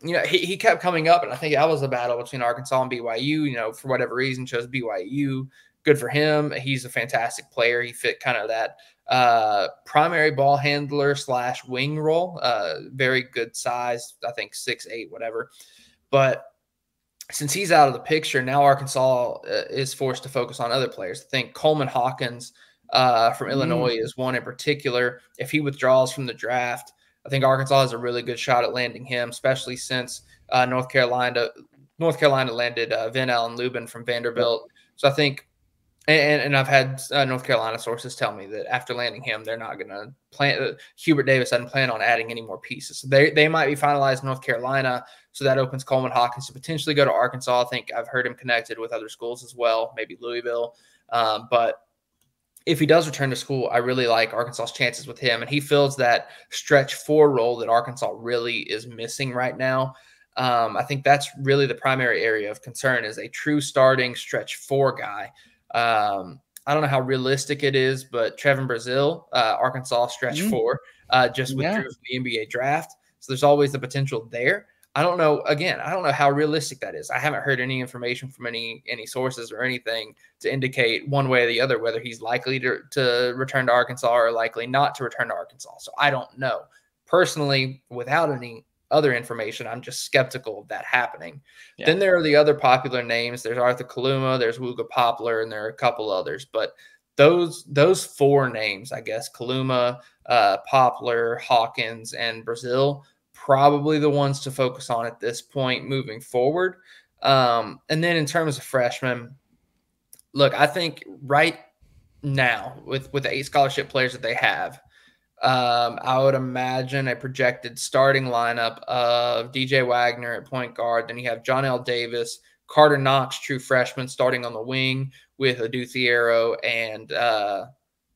You know, he kept coming up, and I think that was a battle between Arkansas and BYU. You know, for whatever reason, chose BYU. Good for him. He's a fantastic player. He fit kind of that primary ball handler / wing role. Very good size. I think 6'8", whatever. But since he's out of the picture, now Arkansas is forced to focus on other players. I think Coleman Hawkins from Illinois is one in particular. If he withdraws from the draft, I think Arkansas has a really good shot at landing him, especially since North Carolina landed Van Allen Lubin from Vanderbilt. So I think, and I've had North Carolina sources tell me that after landing him, they're not going to plan. Hubert Davis doesn't plan on adding any more pieces. So they might be finalized in North Carolina. So that opens Coleman Hawkins to potentially go to Arkansas. I think I've heard him connected with other schools as well, maybe Louisville. But if he does return to school, I really like Arkansas's chances with him. And he fills that stretch 4 role that Arkansas really is missing right now. I think that's really the primary area of concern is a true starting stretch 4 guy. I don't know how realistic it is, but Trevin Brazile, Arkansas stretch 4, just withdrew from the NBA draft. So there's always the potential there. I don't know. Again, I don't know how realistic that is. I haven't heard any information from any sources or anything to indicate one way or the other whether he's likely to return to Arkansas or likely not to return to Arkansas. So I don't know. Personally, without any other information, I'm just skeptical of that happening. Yeah. Then there are the other popular names. There's Arthur Kaluma, there's Wooga Poplar, and there are a couple others. But those 4 names, I guess, Kaluma, Poplar, Hawkins, and Brazile, probably the ones to focus on at this point moving forward. And then in terms of freshmen, look, I think right now with the 8 scholarship players that they have, I would imagine a projected starting lineup of DJ Wagner at point guard. Then you have Johnell Davis, Carter Knox, true freshman, starting on the wing with Adu Thiero and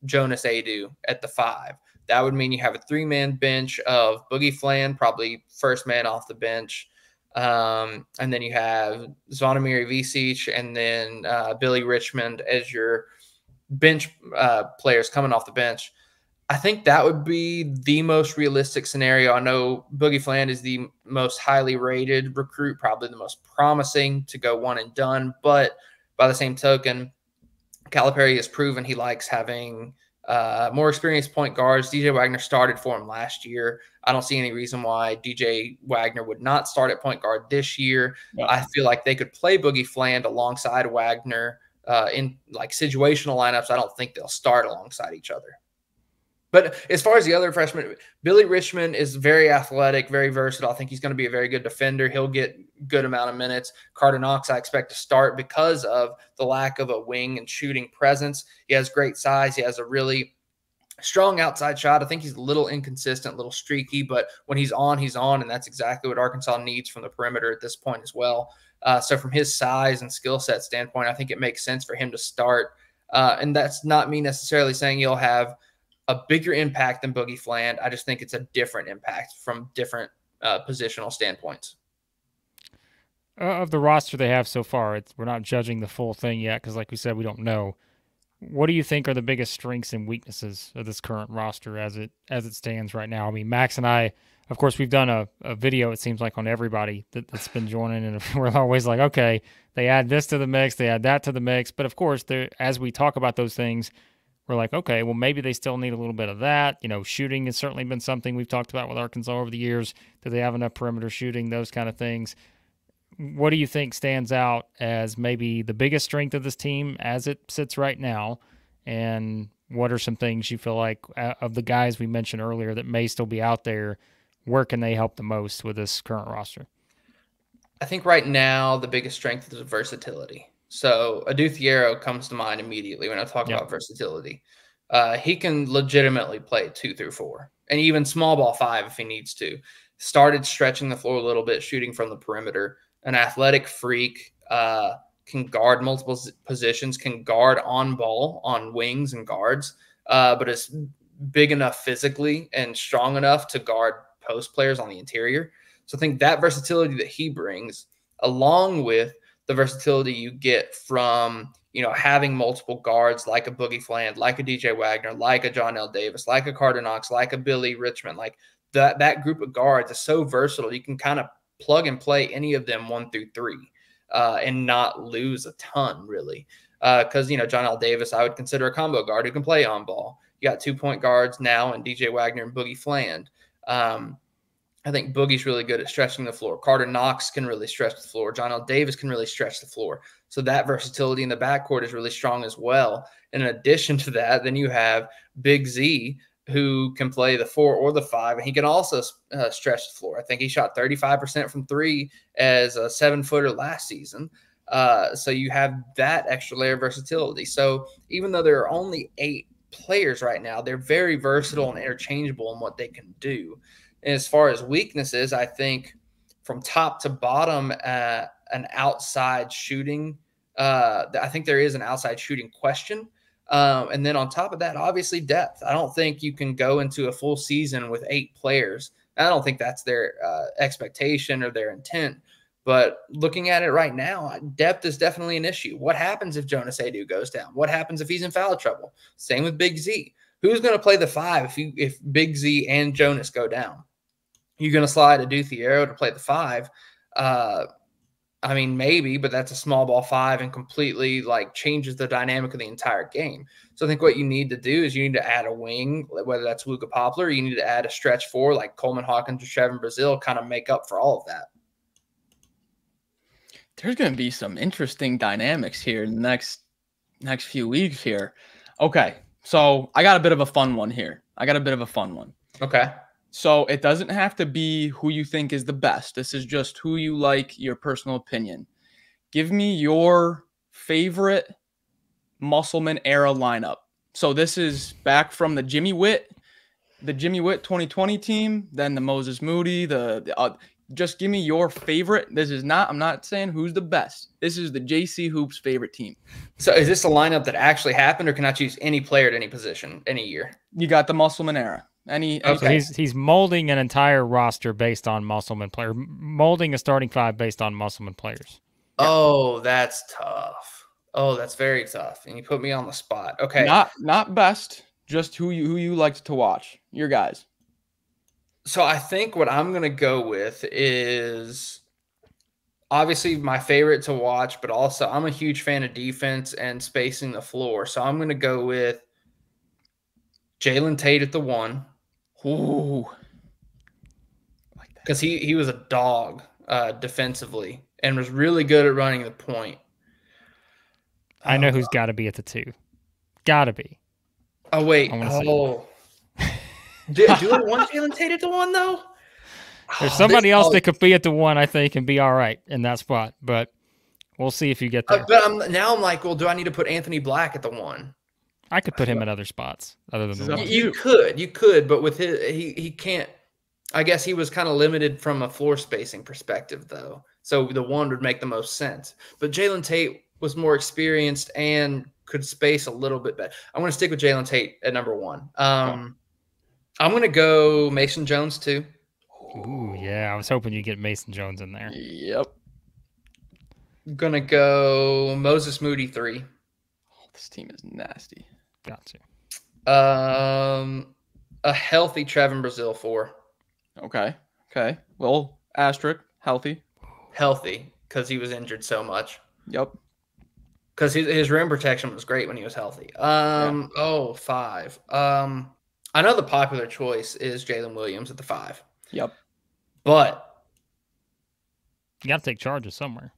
Jonas Adu at the 5. That would mean you have a 3-man bench of Boogie Fland, probably first man off the bench. And then you have Zvonimir Visic and then Billy Richmond as your bench players coming off the bench. I think that would be the most realistic scenario. I know Boogie Fland is the most highly rated recruit, probably the most promising to go one and done. But by the same token, Calipari has proven he likes having more experienced point guards. DJ Wagner started for him last year. I don't see any reason why DJ Wagner would not start at point guard this year. Yeah. I feel like they could play Boogie Fland alongside Wagner in like situational lineups. I don't think they'll start alongside each other. But as far as the other freshmen, Billy Richmond is very athletic, very versatile. I think he's going to be a very good defender. He'll get good amount of minutes. Carter Knox, I expect to start because of the lack of a wing and shooting presence. He has great size. He has a really strong outside shot. I think he's a little inconsistent, a little streaky, but when he's on, and that's exactly what Arkansas needs from the perimeter at this point as well. So from his size and skill set standpoint, I think it makes sense for him to start. And that's not me necessarily saying he'll have a bigger impact than Boogie Fland. I just think it's a different impact from different positional standpoints. Of the roster they have so far, we're not judging the full thing yet because, like we said, we don't know. What do you think are the biggest strengths and weaknesses of this current roster as it stands right now? I mean, Max and I, of course, we've done a video, it seems like, on everybody that's been joining, and we're always like, okay, they add this to the mix, they add that to the mix. But, of course, as we talk about those things, we're like, okay, well, maybe they still need a little bit of that. You know, shooting has certainly been something we've talked about with Arkansas over the years. Do they have enough perimeter shooting, those kind of things? What do you think stands out as maybe the biggest strength of this team as it sits right now? And what are some things you feel like of the guys we mentioned earlier that may still be out there, where can they help the most with this current roster? I think right now the biggest strength is versatility. So Adu Thiero comes to mind immediately when I talk about versatility. He can legitimately play 2 through 4 and even small ball 5 if he needs to. Started stretching the floor a little bit, shooting from the perimeter. An athletic freak, can guard multiple positions, can guard on ball on wings and guards, but is big enough physically and strong enough to guard post players on the interior. So I think that versatility that he brings, along with the versatility you get from, having multiple guards like a Boogie Fland, like a DJ Wagner, like a Johnell Davis, like a Carter Knox, like a Billy Richmond, like that group of guards is so versatile. You can kind of plug and play any of them 1 through 3 and not lose a ton, really. Because, Johnell Davis, I would consider a combo guard who can play on ball. You got 2 point guards now in DJ Wagner and Boogie Fland. I think Boogie's really good at stretching the floor. Carter Knox can really stretch the floor. Johnell Davis can really stretch the floor. So that versatility in the backcourt is really strong as well. And in addition to that, then you have Big Z, who can play the 4 or the 5, and he can also stretch the floor. I think he shot 35% from 3 as a 7-footer last season. So you have that extra layer of versatility. So even though there are only 8 players right now, they're very versatile and interchangeable in what they can do. And as far as weaknesses, I think from top to bottom, an outside shooting, I think there is an outside shooting question. And then on top of that, obviously depth. I don't think you can go into a full season with 8 players. I don't think that's their expectation or their intent. But looking at it right now, depth is definitely an issue. What happens if Jonas Adu goes down? What happens if he's in foul trouble? Same with Big Z. Who's going to play the 5 if Big Z and Jonas go down? You're going to slide Adu Thiero to play the 5. I mean, maybe, but that's a small ball 5 and completely changes the dynamic of the entire game. So I think what you need to do is you need to add a wing, whether that's Luka Poplar, or you need to add a stretch 4 like Coleman Hawkins or Trevin Brazil, kind of make up for all of that. There's going to be some interesting dynamics here in the next few weeks here. Okay, so I got a bit of a fun one here. Okay. So it doesn't have to be who you think is the best. This is just who you like, your personal opinion. Give me your favorite Musselman era lineup. So this is back from the Jimmy Witt 2020 team, then the Moses Moody, just give me your favorite. I'm not saying who's the best. This is the JC Hoops favorite team. So is this a lineup that actually happened, or can I choose any player at any position, any year? You got the Musselman era. Okay. So he's molding an entire roster based on Musselman player, molding a starting five based on Musselman players. Yeah. Oh, that's tough. Oh, that's very tough. And you put me on the spot. Okay. Not best, just who you liked to watch. Your guys. So I think what I'm going to go with is obviously my favorite to watch, but also I'm a huge fan of defense and spacing the floor. So I'm going to go with Jalen Tate at the 1. Ooh. Because he was a dog defensively and was really good at running the point. I know who's got to be at the 2. Got to be. Oh, wait. Oh. Do I want Jalen Tate at the 1, though? There's somebody else that could be at the 1, I think, and be all right in that spot. But we'll see if you get there. But I'm like, well, do I need to put Anthony Black at the 1? I could put him at other spots other than the 1. You could, but with he can't. I guess he was kind of limited from a floor spacing perspective, though. So the 1 would make the most sense. But Jalen Tate was more experienced and could space a little bit better. I'm going to stick with Jalen Tate at number 1. I'm going to go Mason Jones, too. Ooh, yeah. I was hoping you'd get Mason Jones in there. Yep. I'm going to go Moses Moody, 3. Oh, this team is nasty. Gotcha. A healthy Trevin Brazile, 4. Okay. Well, asterisk, healthy. Healthy, because he was injured so much. Yep. Because his rim protection was great when he was healthy. 5. I know the popular choice is Jalen Williams at the 5. Yep. But you got to take charges somewhere.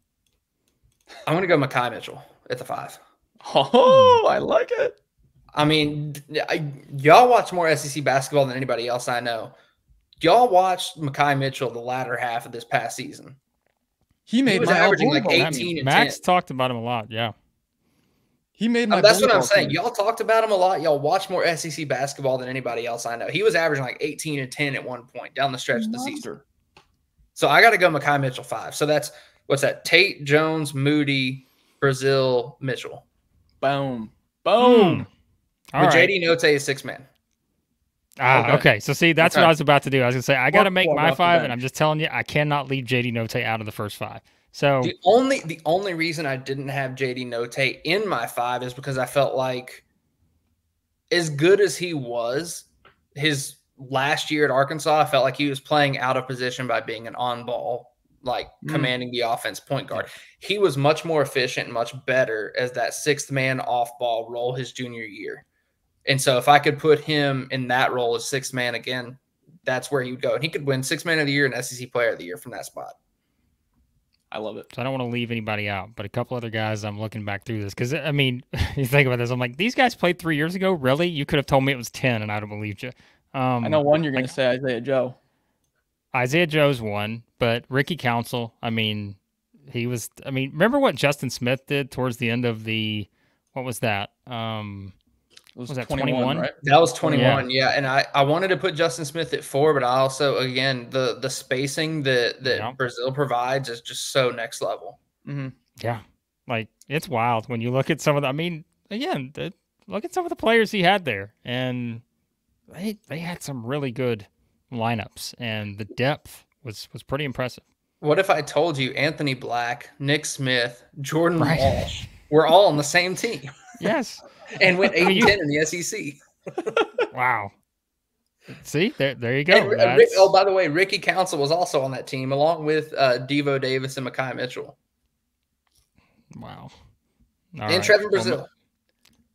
I'm going to go Mekhi Mitchell at the 5. Oh, I like it. I mean, y'all watch more SEC basketball than anybody else I know. Y'all watched Mekhi Mitchell the latter half of this past season. He was averaging like 18 and Max 10. talked about him a lot, yeah. He made my That's what I'm saying. Y'all talked about him a lot. Y'all watch more SEC basketball than anybody else I know. He was averaging like 18 and 10 at one point down the stretch of the season. So I got to go Mekhi Mitchell 5. So that's, what's that? Tate, Jones, Moody, Brazile, Mitchell. Boom. But JD Note is 6-man. Okay. So see, that's what I was about to do. I was gonna say I got to make my 5, and I'm just telling you, I cannot leave JD Note out of the first 5. So the only reason I didn't have JD Note in my 5 is because I felt like, as good as he was, his last year at Arkansas, I felt like he was playing out of position by being an on-ball, like commanding the offense point guard. He was much more efficient and much better as that 6th-man off-ball role his junior year. And so if I could put him in that role as 6th-man again, that's where he would go. And he could win 6th-man of the year and SEC player of the year from that spot. I love it. So I don't want to leave anybody out, but a couple other guys I'm looking back through this because, I mean, you think about this, I'm like, these guys played 3 years ago? Really? You could have told me it was 10 and I'd have believed you. I know one you're going to say Isaiah Joe. Isaiah Joe's one, but Ricky Council, I mean, remember what Justin Smith did towards the end of what was that? Was that 21, right? That was 21, yeah. And I wanted to put Justin Smith at 4, but I also, again, the spacing that Brazile provides is just so next level. Mm-hmm. Yeah. Like, it's wild when you look at some of the, I mean, again, look at some of the players he had there. And they had some really good lineups, and the depth was pretty impressive. What if I told you Anthony Black, Nick Smith, Jordan Walsh were all on the same team? Yes. And went 8-10 in the SEC. Wow. See, there you go. And, by the way, Ricky Council was also on that team, along with Devo Davis and Mekhi Mitchell. Wow. And Trevin Brazile.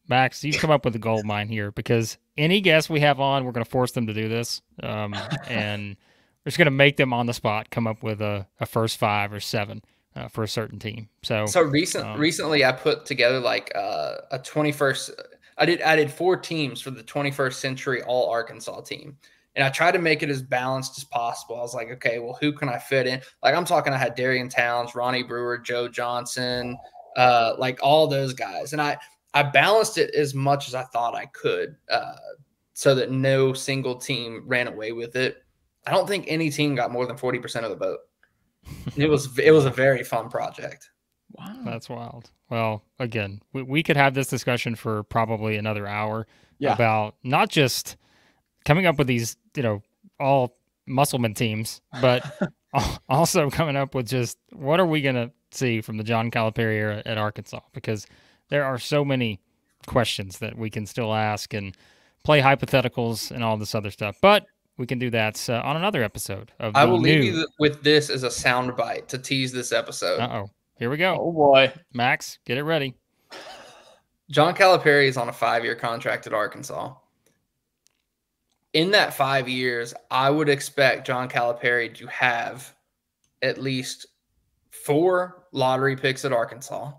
Max, you come up with a gold mine here, because any guest we have on, we're going to force them to do this. And we're just going to make them on the spot come up with a first 5 or 7. For a certain team. So recently I put together like a 21st. I did 4 teams for the 21st century all Arkansas team. And I tried to make it as balanced as possible. I was like, okay, well, who can I fit in? Like, I'm talking, I had Darian Towns, Ronnie Brewer, Joe Johnson, like all those guys. And I balanced it as much as I thought I could, so that no single team ran away with it. I don't think any team got more than 40% of the vote. It was a very fun project. Wow. That's wild. Well, again, we could have this discussion for probably another hour about not just coming up with these, all Musselman teams, but also coming up with just what are we going to see from the John Calipari era at Arkansas? Because there are so many questions that we can still ask and play hypotheticals and all this other stuff. But we can do that on another episode of I will leave you with this as a sound bite to tease this episode. Uh-oh. Here we go. Oh, boy. Max, get it ready. John Calipari is on a 5-year contract at Arkansas. In that 5 years, I would expect John Calipari to have at least 4 lottery picks at Arkansas,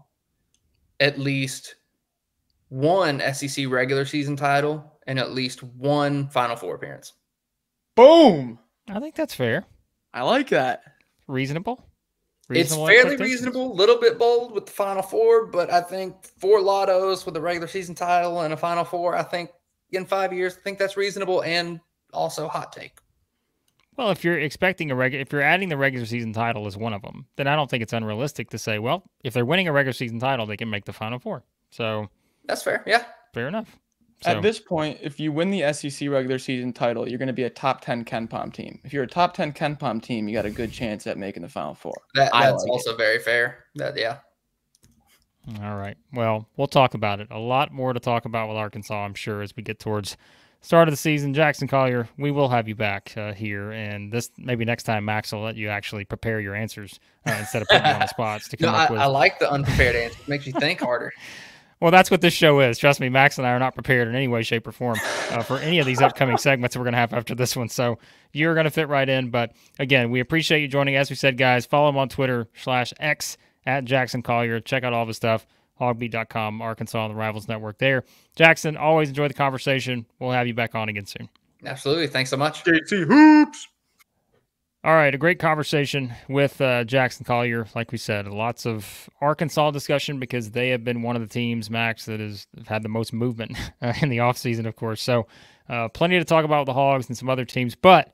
at least 1 SEC regular season title, and at least 1 Final Four appearance. Boom. I think that's fair. I like that. Reasonable. It's fairly reasonable, a little bit bold with the Final Four, but I think 4 lottos with a regular season title and a Final Four, I think in 5 years, I think that's reasonable and also hot take. Well, if you're expecting if you're adding the regular season title as one of them, then I don't think it's unrealistic to say, well, if they're winning a regular season title, they can make the Final Four. So that's fair. Yeah. Fair enough. So, at this point, if you win the SEC regular season title, you're going to be a top 10 KenPom team. If you're a top 10 KenPom team, you got a good chance at making the Final Four. That's also very fair. Yeah. All right. Well, we'll talk about it. A lot more to talk about with Arkansas, I'm sure, as we get towards start of the season. Jackson Collier, we will have you back here, and maybe next time Max will let you actually prepare your answers instead of putting you on the spots to come up with. I like the unprepared answer. It makes you think harder. Well, that's what this show is. Trust me, Max and I are not prepared in any way, shape, or form for any of these upcoming segments we're going to have after this one. So you're going to fit right in. But again, we appreciate you joining. As we said, guys, follow him on Twitter/X at Jackson Collier. Check out all of his stuff. Hogbeat.com, Arkansas, and the Rivals Network there. Jackson, always enjoy the conversation. We'll have you back on again soon. Absolutely. Thanks so much. JC Hoops. All right, a great conversation with Jackson Collier. Like we said, lots of Arkansas discussion because they have been one of the teams, Max, that has had the most movement in the offseason, of course. So plenty to talk about with the Hogs and some other teams. But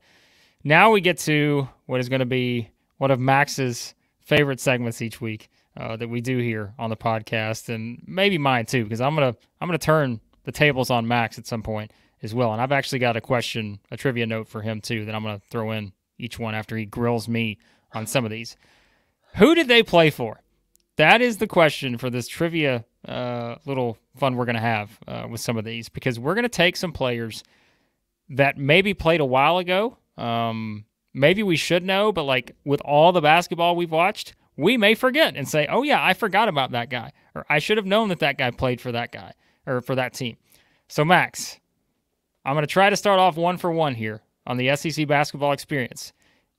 now we get to what is going to be one of Max's favorite segments each week that we do here on the podcast, and maybe mine too, because I'm gonna turn the tables on Max at some point as well. And I've actually got a trivia note for him too that I'm gonna throw in each one after he grills me on some of these. Who did they play for? That is the question for this trivia little fun we're going to have with some of these, because we're going to take some players that maybe played a while ago. Maybe we should know, but like with all the basketball we've watched, we may forget and say, oh yeah, I forgot about that guy, or I should have known that guy played for that guy or for that team. So Max, I'm going to try to start off 1 for 1 here on the SEC basketball experience.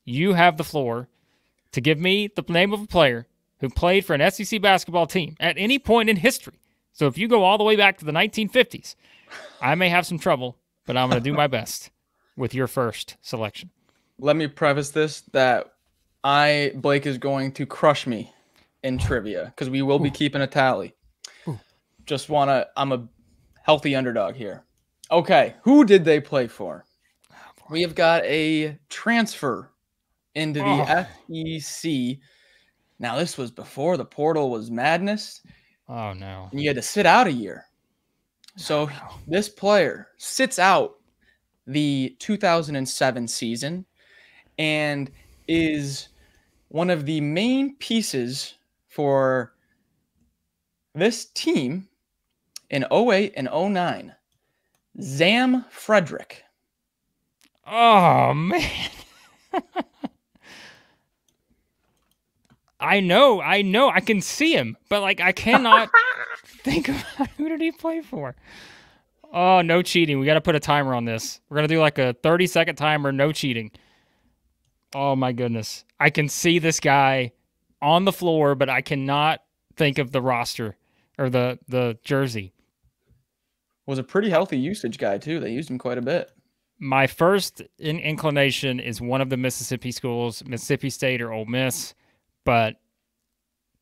You have the floor to give me the name of a player who played for an SEC basketball team at any point in history. So if you go all the way back to the 1950s, I may have some trouble, but I'm going to do my best with your first selection. Let me preface this that Blake is going to crush me in trivia because we will be keeping a tally. I'm a healthy underdog here. Okay, who did they play for? We have got a transfer into the SEC. Now, this was before the portal was madness. Oh, no. And you had to sit out a year. So this player sits out the 2007 season and is one of the main pieces for this team in 08 and 09. Zam Frederick. Oh, man. I know. I can see him, but like I cannot think about who did he play for. Oh, no cheating. We got to put a timer on this. We're going to do like a 30-second timer, no cheating. Oh, my goodness. I can see this guy on the floor, but I cannot think of the roster or the jersey. Was a pretty healthy usage guy, too. They used him quite a bit. My first inclination is one of the Mississippi schools, Mississippi State or Ole Miss, but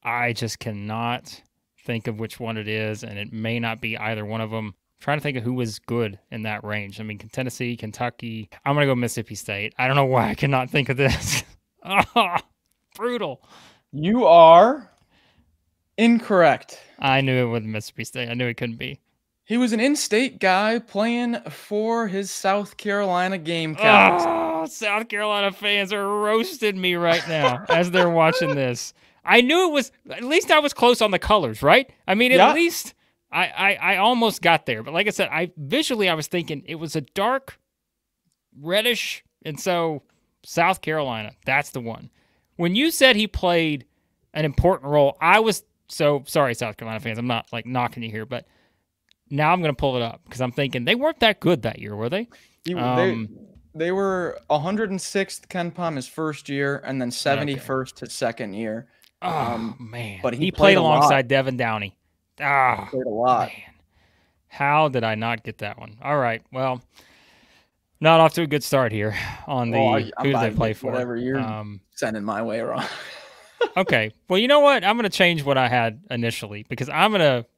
I just cannot think of which one it is, and it may not be either one of them. I'm trying to think of who was good in that range. I mean, Tennessee, Kentucky. I'm going to go Mississippi State. I don't know why I cannot think of this. brutal. You are incorrect. I knew it wasn't Mississippi State. I knew it couldn't be. He was an in-state guy playing for his South Carolina Gamecocks. Oh, South Carolina fans are roasting me right now as they're watching this. I knew it was, at least I was close on the colors, right? I mean, at least I almost got there. But like I said, I was thinking it was a dark reddish. And so South Carolina, that's the one. When you said he played an important role, I was so sorry, South Carolina fans. I'm not like knocking you here, but now I'm going to pull it up because I'm thinking they weren't that good that year, were they? They were 106th KenPom his first year and then 71st his second year. Oh, man. But he played alongside Devin Downey. Ah, played a lot. Man. How did I not get that one? All right. Well, not off to a good start here on the who do they play for. Whatever you're sending my way wrong. Okay. Well, you know what? I'm going to change what I had initially because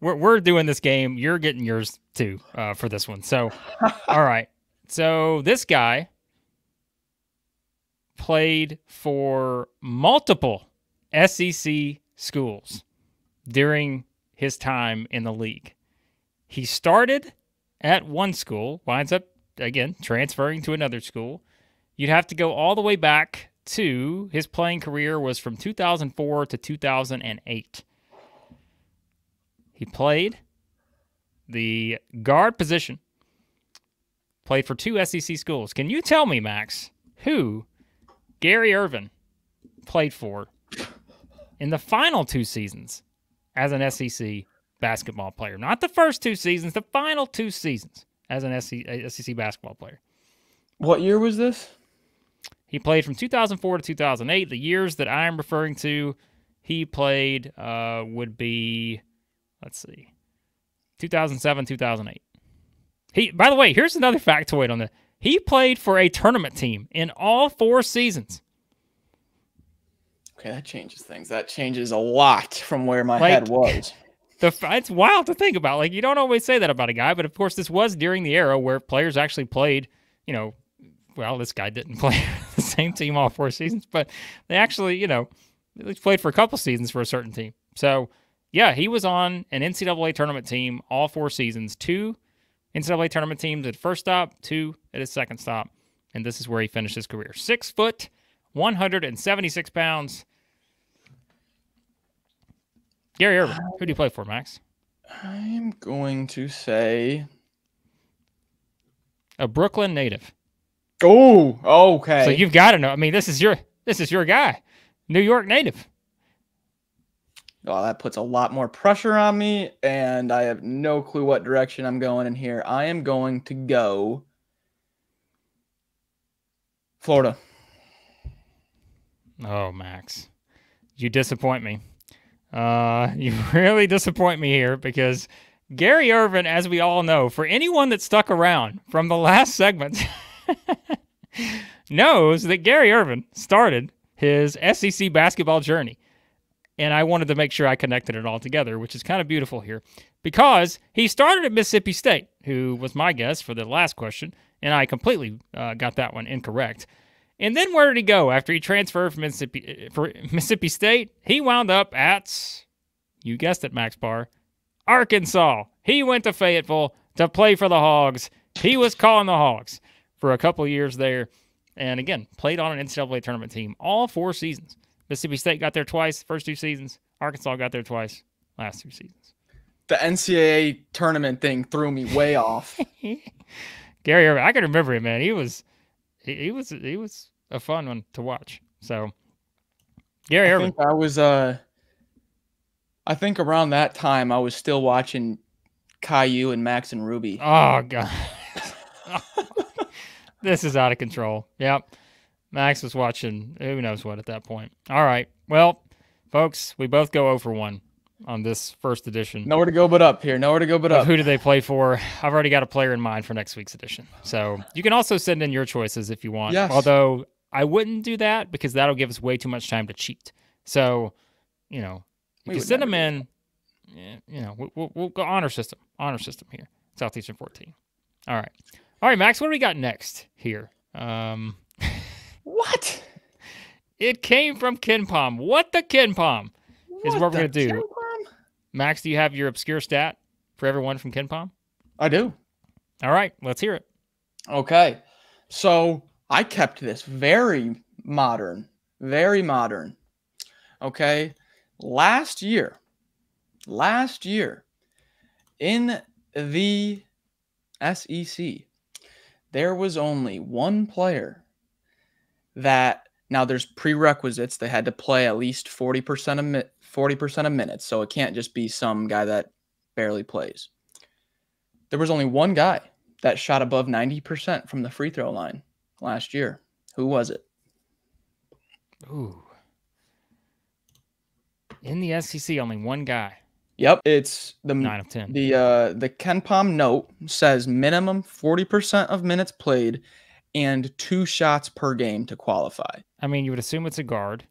we're doing this game. You're getting yours too for this one. So, all right. So this guy played for multiple SEC schools during his time in the league. He started at one school, winds up, again, transferring to another school. You'd have to go all the way back to his playing career was from 2004 to 2008. He played the guard position, played for two SEC schools. Can you tell me, Max, who Gary Irvin played for in the final two seasons as an SEC basketball player? Not the first two seasons, the final two seasons as an SEC basketball player. What year was this? He played from 2004 to 2008. The years that I'm referring to, he played would be, 2007, 2008. By the way, here's another factoid on that. He played for a tournament team in all four seasons. Okay, that changes things. That changes a lot from where my head was. It's wild to think about. Like, you don't always say that about a guy, but of course this was during the era where players actually played, this guy didn't play the same team all four seasons, but they actually, they played for a couple seasons for a certain team. So, yeah, he was on an NCAA tournament team all four seasons, two NCAA tournament teams at first stop, two at his second stop, and this is where he finished his career. 6 foot, 176 pounds. Gary Irvin, who do you play for, Max? I'm going to say a Brooklyn native. Oh, okay. So you've got to know. I mean, this is your guy, New York native. Oh, that puts a lot more pressure on me, and I have no clue what direction I'm going in here. I am going to go Florida. Oh, Max, you disappoint me. You really disappoint me here because Gary Irvin, as we all know, for anyone that stuck around from the last segment, knows that Gary Irvin started his SEC basketball journey. And I wanted to make sure I connected it all together, which is kind of beautiful here, because he started at Mississippi State, who was my guess for the last question, and I completely got that one incorrect. And then where did he go after he transferred from Mississippi State? He wound up at, you guessed it, Max Barr, Arkansas. He went to Fayetteville to play for the Hogs. He was calling the Hogs for a couple of years there, and again, played on an NCAA tournament team all four seasons. Mississippi State got there twice, first two seasons. Arkansas got there twice, last two seasons. The NCAA tournament thing threw me way off. Gary Irvin, I can remember him, man. He was a fun one to watch. So, Gary Irvin. I think around that time I was still watching Caillou and Max and Ruby. Oh God, this is out of control. Yep. Max was watching who knows what at that point. All right. Well, folks, we both go 0 for 1 on this first edition. Nowhere to go but up here. Nowhere to go but up. Who do they play for? I've already got a player in mind for next week's edition. So you can also send in your choices if you want. Yes. Although I wouldn't do that because that'll give us way too much time to cheat. So, if you send them in, we'll go honor system here. Southeastern 14. All right, Max, what do we got next here? What? It came from KenPom. What the KenPom is what we're going to do. KenPom? Max, do you have your obscure stat for everyone from KenPom? I do. All right, let's hear it. Okay. So I kept this very modern. Very modern. Okay. Last year, in the SEC, there was only one player that, now there's prerequisites. They had to play at least 40% of minutes. So it can't just be some guy that barely plays. There was only one guy that shot above 90% from the free throw line last year. Who was it? Ooh. In the SEC, only one guy. Yep, it's the 9 of 10. The KenPom note says minimum 40% of minutes played and 2 shots per game to qualify. I mean, you would assume it's a guard.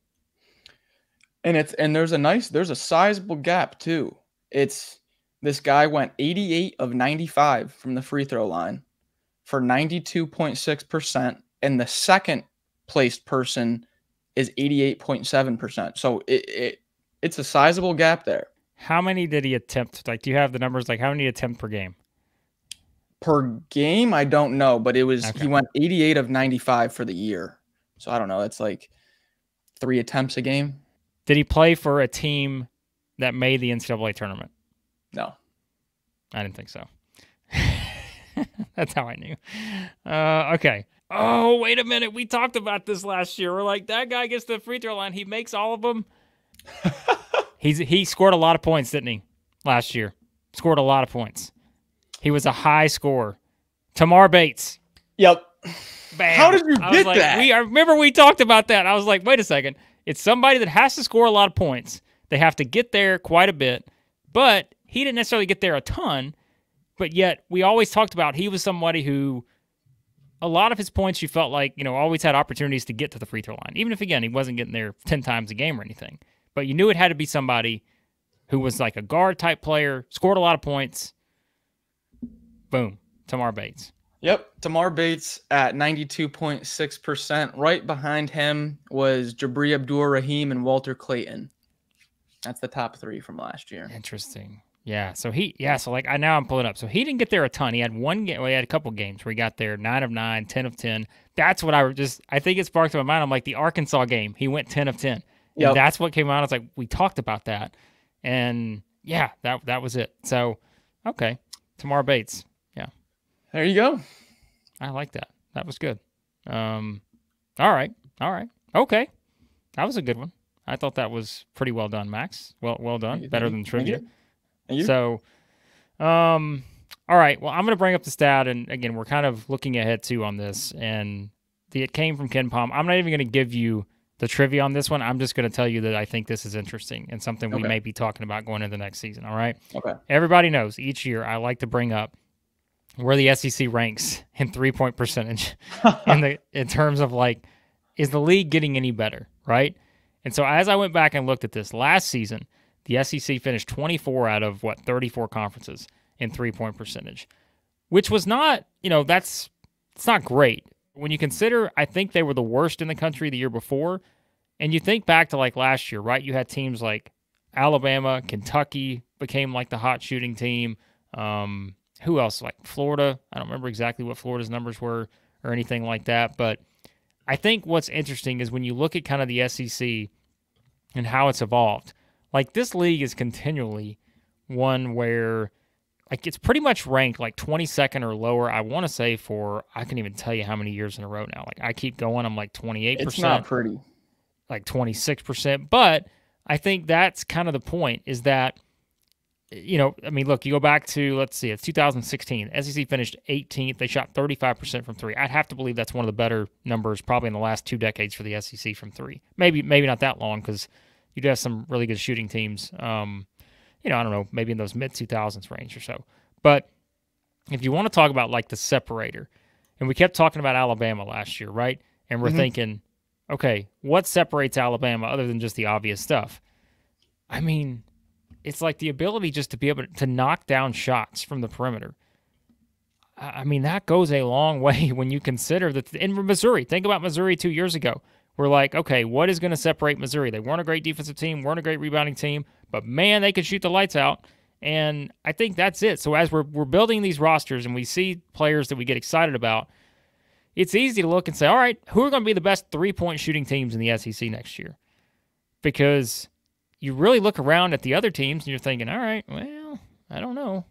And there's a sizable gap too. This guy went 88 of 95 from the free throw line for 92.6%, and the second placed person is 88.7%. So it's a sizable gap there. How many did he attempt? Like, do you have the numbers? Like, how many attempt per game? Per game, I don't know, but Okay. He went 88 of 95 for the year. So I don't know. It's like 3 attempts a game. Did he play for a team that made the NCAA tournament? No. I didn't think so. That's how I knew. Okay. Oh, wait a minute. We talked about this last year. We're like, that guy gets to the free throw line. He makes all of them. He scored a lot of points, didn't he, last year? Scored a lot of points. He was a high scorer. Tamar Bates. Yep. Bam. How did you get that? I remember we talked about that. I was like, wait a second. It's somebody that has to score a lot of points. They have to get there quite a bit, but he didn't necessarily get there a ton, but yet we always talked about he was somebody who a lot of his points you felt like, always had opportunities to get to the free throw line. Even if, again, he wasn't getting there 10 times a game or anything. But you knew it had to be somebody who was like a guard-type player, scored a lot of points. Boom. Tamar Bates. Yep. Tamar Bates at 92.6%. Right behind him was Jabri Abdur-Rahim and Walter Clayton. That's the top 3 from last year. Interesting. Yeah. So now I'm pulling up. So he didn't get there a ton. He had one game. Well, he had a couple games where he got there 9 of 9, 10 of 10. That's what I think it sparked in my mind. I'm like, the Arkansas game, he went 10 of 10. Yep. And that's what came out. It's like, we talked about that. And yeah, that was it. So, okay. Tamar Bates. Yeah. There you go. I like that. That was good. All right. Okay. That was a good one. I thought that was pretty well done, Max. Well done. Better than trivia. Thank you. So, all right. Well, I'm going to bring up the stat, and again, we're kind of looking ahead too on this, and it came from KenPom. I'm not even going to give you the trivia on this one. I'm just going to tell you that I think this is interesting and something we may be talking about going into the next season. All right. Okay. Everybody knows each year I like to bring up where the SEC ranks in 3-point percentage in terms of like, is the league getting any better? Right. And so as I went back and looked at this last season, the SEC finished 24 out of 34 conferences in 3-point percentage, which was not, it's not great. When you consider, I think they were the worst in the country the year before. And you think back to like last year, right? You had teams like Alabama, Kentucky became like the hot shooting team. Who else? Like Florida. I don't remember exactly what Florida's numbers were or anything like that. But I think what's interesting is when you look at kind of the SEC and how it's evolved, like this league is continually one where like it's pretty much ranked like 22nd or lower. I want to say I can even tell you how many years in a row now. Like I keep going, I'm like 28%. It's not pretty. Like 26%. But I think that's kind of the point is that, look, you go back to, let's see, it's 2016. SEC finished 18th. They shot 35% from 3. I'd have to believe that's one of the better numbers probably in the last 2 decades for the SEC from 3. Maybe not that long because you do have some really good shooting teams. I don't know, maybe in those mid-2000s range or so. But if you want to talk about like the separator, and we kept talking about Alabama last year, right? And we're thinking, okay, what separates Alabama other than just the obvious stuff? I mean, it's like the ability just to be able to knock down shots from the perimeter. I mean, that goes a long way when you consider that in Missouri. Think about Missouri 2 years ago we're like, okay, what is going to separate Missouri? They weren't a great defensive team, weren't a great rebounding team, but man, they could shoot the lights out. And I think that's it. So as we're building these rosters and we see players that we get excited about, it's easy to look and say, all right, who are going to be the best three-point shooting teams in the SEC next year? Because you really look around at the other teams and you're thinking, all right, well, I don't know.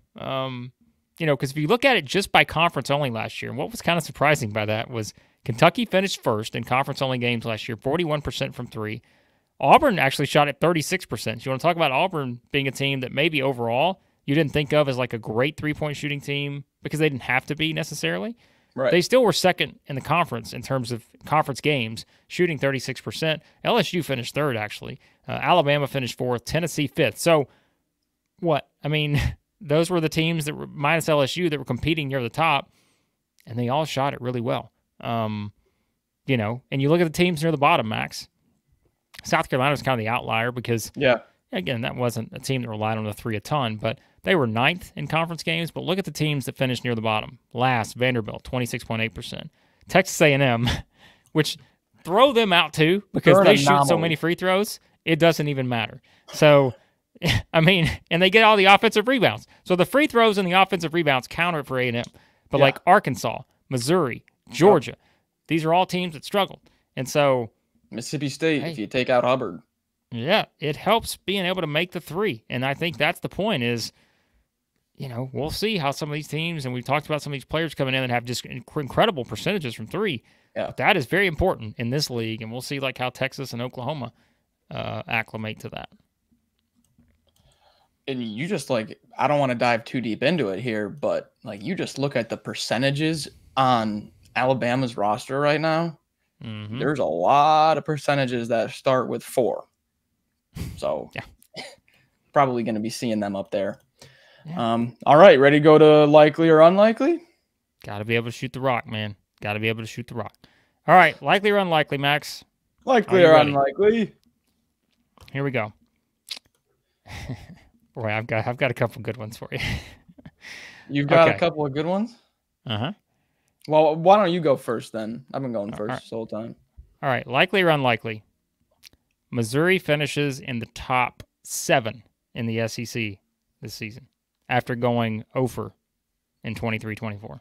Because if you look at it just by conference only last year, and what was kind of surprising by that was Kentucky finished first in conference-only games last year, 41% from three. Auburn actually shot at 36%. You want to talk about Auburn being a team that maybe overall you didn't think of as like a great three-point shooting team because they didn't have to be necessarily. Right. They still were second in the conference in terms of conference games, shooting 36%. LSU finished third, actually. Alabama finished fourth. Tennessee fifth. So, what? I mean, those were the teams that were, minus LSU, that were competing near the top, and they all shot it really well. And you look at the teams near the bottom, Max. South Carolina was kind of the outlier because, again, that wasn't a team that relied on the three a ton, but they were ninth in conference games. But look at the teams that finished near the bottom. Last, Vanderbilt, 26.8%. Texas A&M, which throw them out too because they shoot so many free throws, it doesn't even matter. So, I mean, and they get all the offensive rebounds. So the free throws and the offensive rebounds counter for A&M. But like Arkansas, Missouri, Georgia, these are all teams that struggled. And so Mississippi State, if you take out Hubbard. Yeah, it helps being able to make the three. And I think that's the point is, we'll see how some of these teams, and we've talked about some of these players coming in that have just incredible percentages from three. Yeah. But that is very important in this league, and we'll see like how Texas and Oklahoma acclimate to that. And you just I don't want to dive too deep into it here, but you just look at the percentages on Alabama's roster right now. Mm-hmm. There's a lot of percentages that start with 4. So probably going to be seeing them up there. Yeah. All right, ready to go to likely or unlikely? Got to be able to shoot the rock, man. Got to be able to shoot the rock. All right, likely or unlikely, Max? Likely or unlikely? Here we go. Boy, I've got a couple good ones for you. You've got a couple of good ones? Uh-huh. Well, why don't you go first then? I've been going first this whole time. All right, likely or unlikely? Missouri finishes in the top 7 in the SEC this season after going over in 23-24.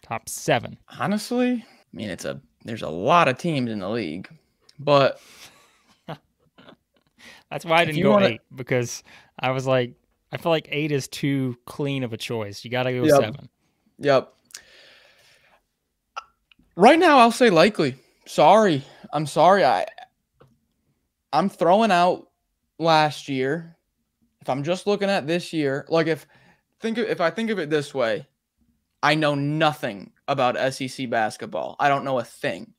Top 7. Honestly, I mean, there's a lot of teams in the league, but that's why I didn't go 8 because I was like, I feel like 8 is too clean of a choice. You got to go 7. Yep. Right now, I'll say likely. Sorry. I'm sorry. I'm throwing out last year. If I'm just looking at this year, if I think of it this way, I know nothing about SEC basketball. I don't know a thing.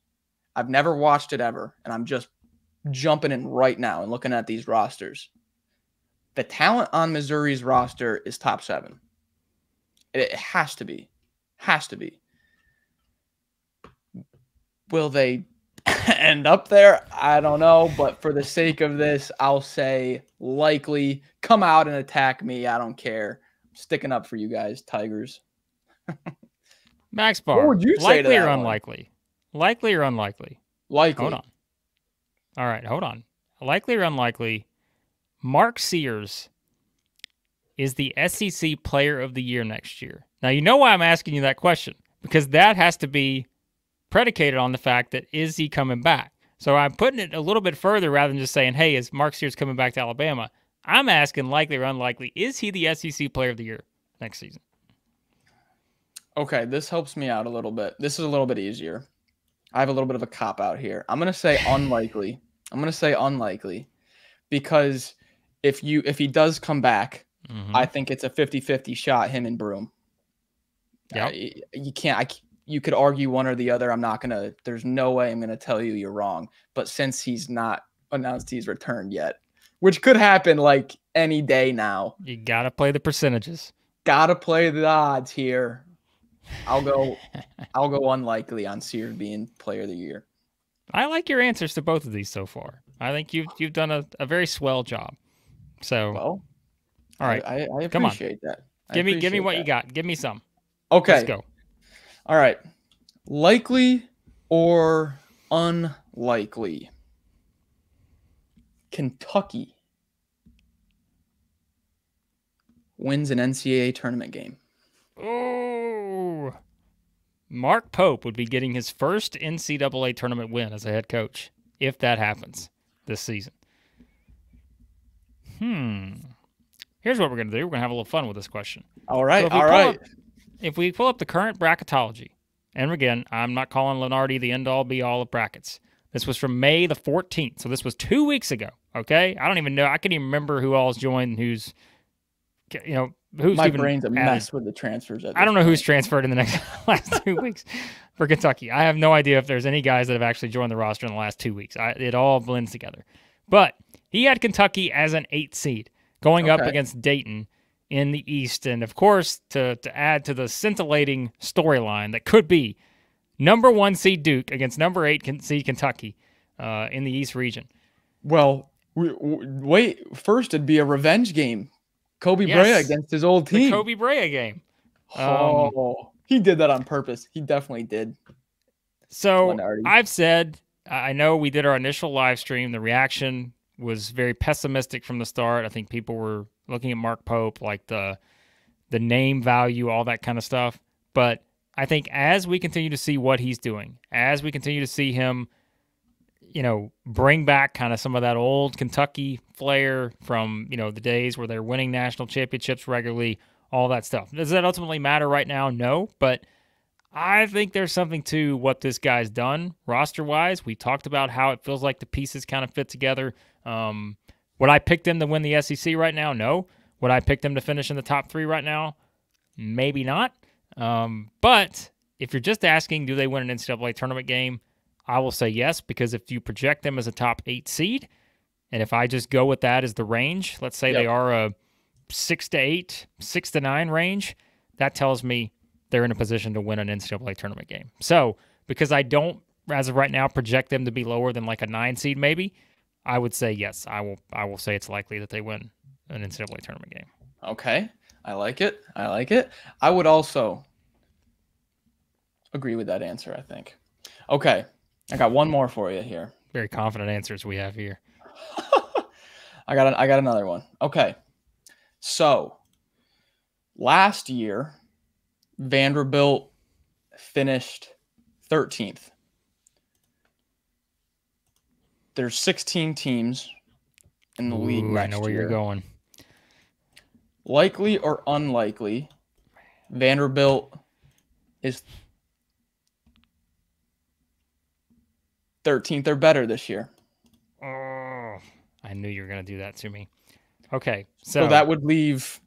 I've never watched it ever, and I'm just jumping in right now and looking at these rosters. The talent on Missouri's roster is top 7. It has to be. Has to be. Will they end up there? I don't know, but for the sake of this, I'll say likely. Come out and attack me. I don't care. I'm sticking up for you guys, Tigers. Max Barr. What would you say likely to that or one? unlikely? Likely or unlikely? Likely. Hold on. All right, hold on. Likely or unlikely? Mark Sears is the SEC Player of the Year next year. Now, you know why I'm asking you that question, because that has to be predicated on the fact that is he coming back? So I'm putting it a little bit further rather than just saying, hey, is Mark Sears coming back to Alabama? I'm asking likely or unlikely, is he the SEC Player of the Year next season? Okay, this helps me out a little bit. This is a little bit easier. I have a little bit of a cop-out here. I'm going to say unlikely. Because if he does come back, I think it's a 50-50 shot, him and Broome. Yep. You can't – you could argue one or the other. There's no way I'm going to tell you you're wrong. But since he's not announced he's returned yet, which could happen any day now. You got to play the percentages. Got to play the odds here. I'll go unlikely on Sears being Player of the Year. I like your answers to both of these so far. I think you've done a very swell job. So, well, all right, I appreciate that. Give me what you got. Give me some. Okay, let's go. All right, likely or unlikely? unlikely Kentucky wins an NCAA tournament game? Oh, Mark Pope would be getting his first NCAA tournament win as a head coach if that happens this season. Here's what we're going to do. We're going to have a little fun with this question. All right, If we pull up the current bracketology, and again, I'm not calling Lenardi the end-all, be-all of brackets. This was from May the 14th, so this was 2 weeks ago, okay? I don't even know. I can't even remember who all's joined and who's My even brain's a added. mess with the transfers. I don't know who's transferred in the last 2 weeks for Kentucky. I have no idea if there's any guys that have actually joined the roster in the last 2 weeks. It all blends together. But he had Kentucky as an 8 seed going up against Dayton in the East. And, of course, to add to the scintillating storyline that could be number 1 seed Duke against number 8 seed Kentucky in the East region. Well, wait. First, it'd be a revenge game. Kobe Brea against his old team. The Kobe Brea game. He did that on purpose. He definitely did. So I've said, I know we did our initial live stream. The reaction was very pessimistic from the start. I think people were looking at Mark Pope, like the name value, all that kind of stuff. But I think as we continue to see what he's doing, as we continue to see him, bring back kind of some of that old Kentucky flair from, the days where they're winning national championships regularly, all that stuff. Does that ultimately matter right now? No, but I think there's something to what this guy's done roster-wise. We talked about how it feels like the pieces kind of fit together. Would I pick them to win the SEC right now? No. Would I pick them to finish in the top 3 right now? Maybe not. But if you're just asking, do they win an NCAA tournament game? I will say yes, because if you project them as a top 8 seed, and if I just go with that as the range, let's say they are a 6 to 8, 6 to 9 range, that tells me they're in a position to win an NCAA tournament game. So, because I don't, as of right now, project them to be lower than like a 9 seed maybe, I would say yes. I will say it's likely that they win an NCAA tournament game. Okay. I like it. I would also agree with that answer, I think. Okay. I got one more for you here. Very confident answers we have here. I got another one. Okay. So, last year, Vanderbilt finished 13th. There's 16 teams in the league next year. I know where you're going. Likely or unlikely, Vanderbilt is 13th or better this year. Oh, I knew you were going to do that to me. Okay, so that would leave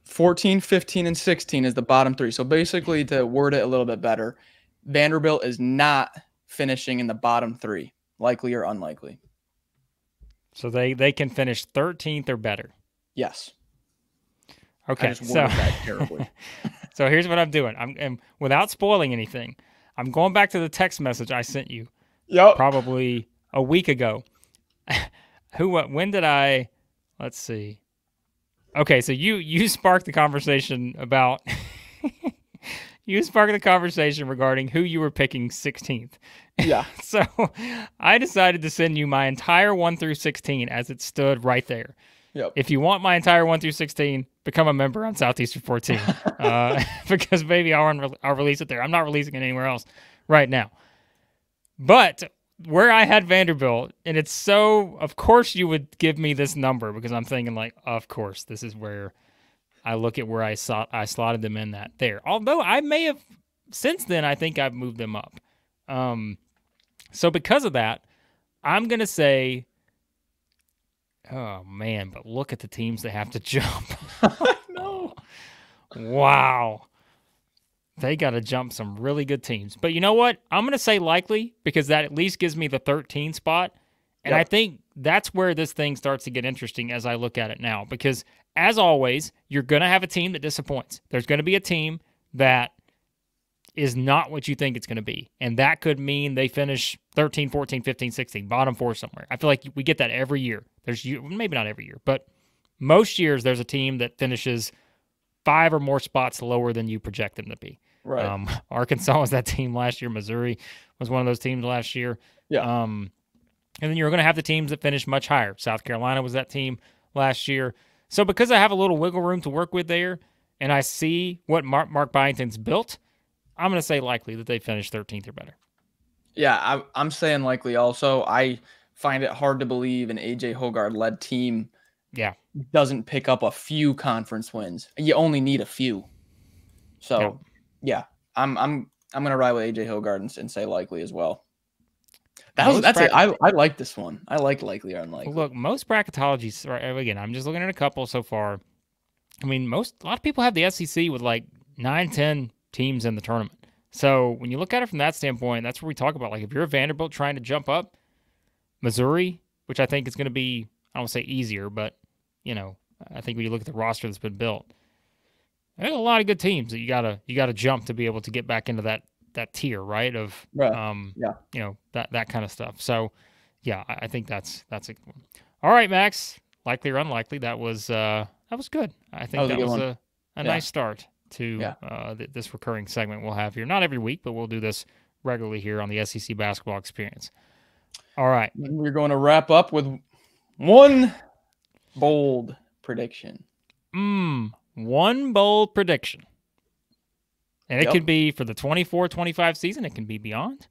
14, 15, and 16 as the bottom 3. So basically, to word it a little bit better, Vanderbilt is not finishing in the bottom 3, likely or unlikely. So they can finish 13th or better. Yes. Okay, that terribly. So here's what I'm doing. I'm without spoiling anything. I'm going back to the text message I sent you. Yep. Probably a week ago. When did I? Let's see. Okay, so you sparked the conversation about. You sparked the conversation regarding who you were picking 16th. Yeah. So I decided to send you my entire 1 through 16 as it stood right there. Yep. If you want my entire 1 through 16, become a member on Southeastern 14. Because maybe I'll release it there. I'm not releasing it anywhere else right now. But where I had Vanderbilt, and it's so, of course you would give me this number because I'm thinking like, of course, this is where I look at where I slotted them in that there. Although I may have, since then, I think I've moved them up. So because of that, I'm going to say, oh man, but look at the teams they have to jump. No. Wow. They got to jump some really good teams. But you know what? I'm going to say likely because that at least gives me the 13 spot. And I think that's where this thing starts to get interesting as I look at it now. Because as always, you're going to have a team that disappoints. There's going to be a team that is not what you think it's going to be. And that could mean they finish 13, 14, 15, 16, bottom 4 somewhere. I feel like we get that every year. Maybe not every year, but most years there's a team that finishes 5 or more spots lower than you project them to be. Right. Arkansas was that team last year. Missouri was one of those teams last year. Yeah. And then you're going to have the teams that finish much higher. South Carolina was that team last year. So because I have a little wiggle room to work with there, and I see what Mark Byington's built, I'm going to say likely that they finish 13th or better. Yeah, I'm saying likely also. I find it hard to believe an A.J. Hoggard-led team doesn't pick up a few conference wins. You only need a few. So, yeah, I'm going to ride with A.J. Hoggard and say likely as well. That's it. I like this one. I like likely or unlikely. Look, most bracketologies, again, I'm just looking at a couple so far. I mean, a lot of people have the SEC with like 9, 10 teams in the tournament. So when you look at it from that standpoint, that's where we talk about, like, if you're a Vanderbilt trying to jump up, Missouri, which I think is going to be, I don't want to say easier, but, you know, I think when you look at the roster that's been built, there's a lot of good teams that you gotta jump to be able to get back into that tier, right? Of you know, that kind of stuff. So yeah, I think that's a good one. All right, Max, likely or unlikely, that was good. I think that was a nice start to this recurring segment we'll have here. Not every week, but we'll do this regularly here on the SEC Basketball Experience. All right. We're going to wrap up with one bold prediction. One bold prediction. And it could be for the 24-25 season. It can be beyond.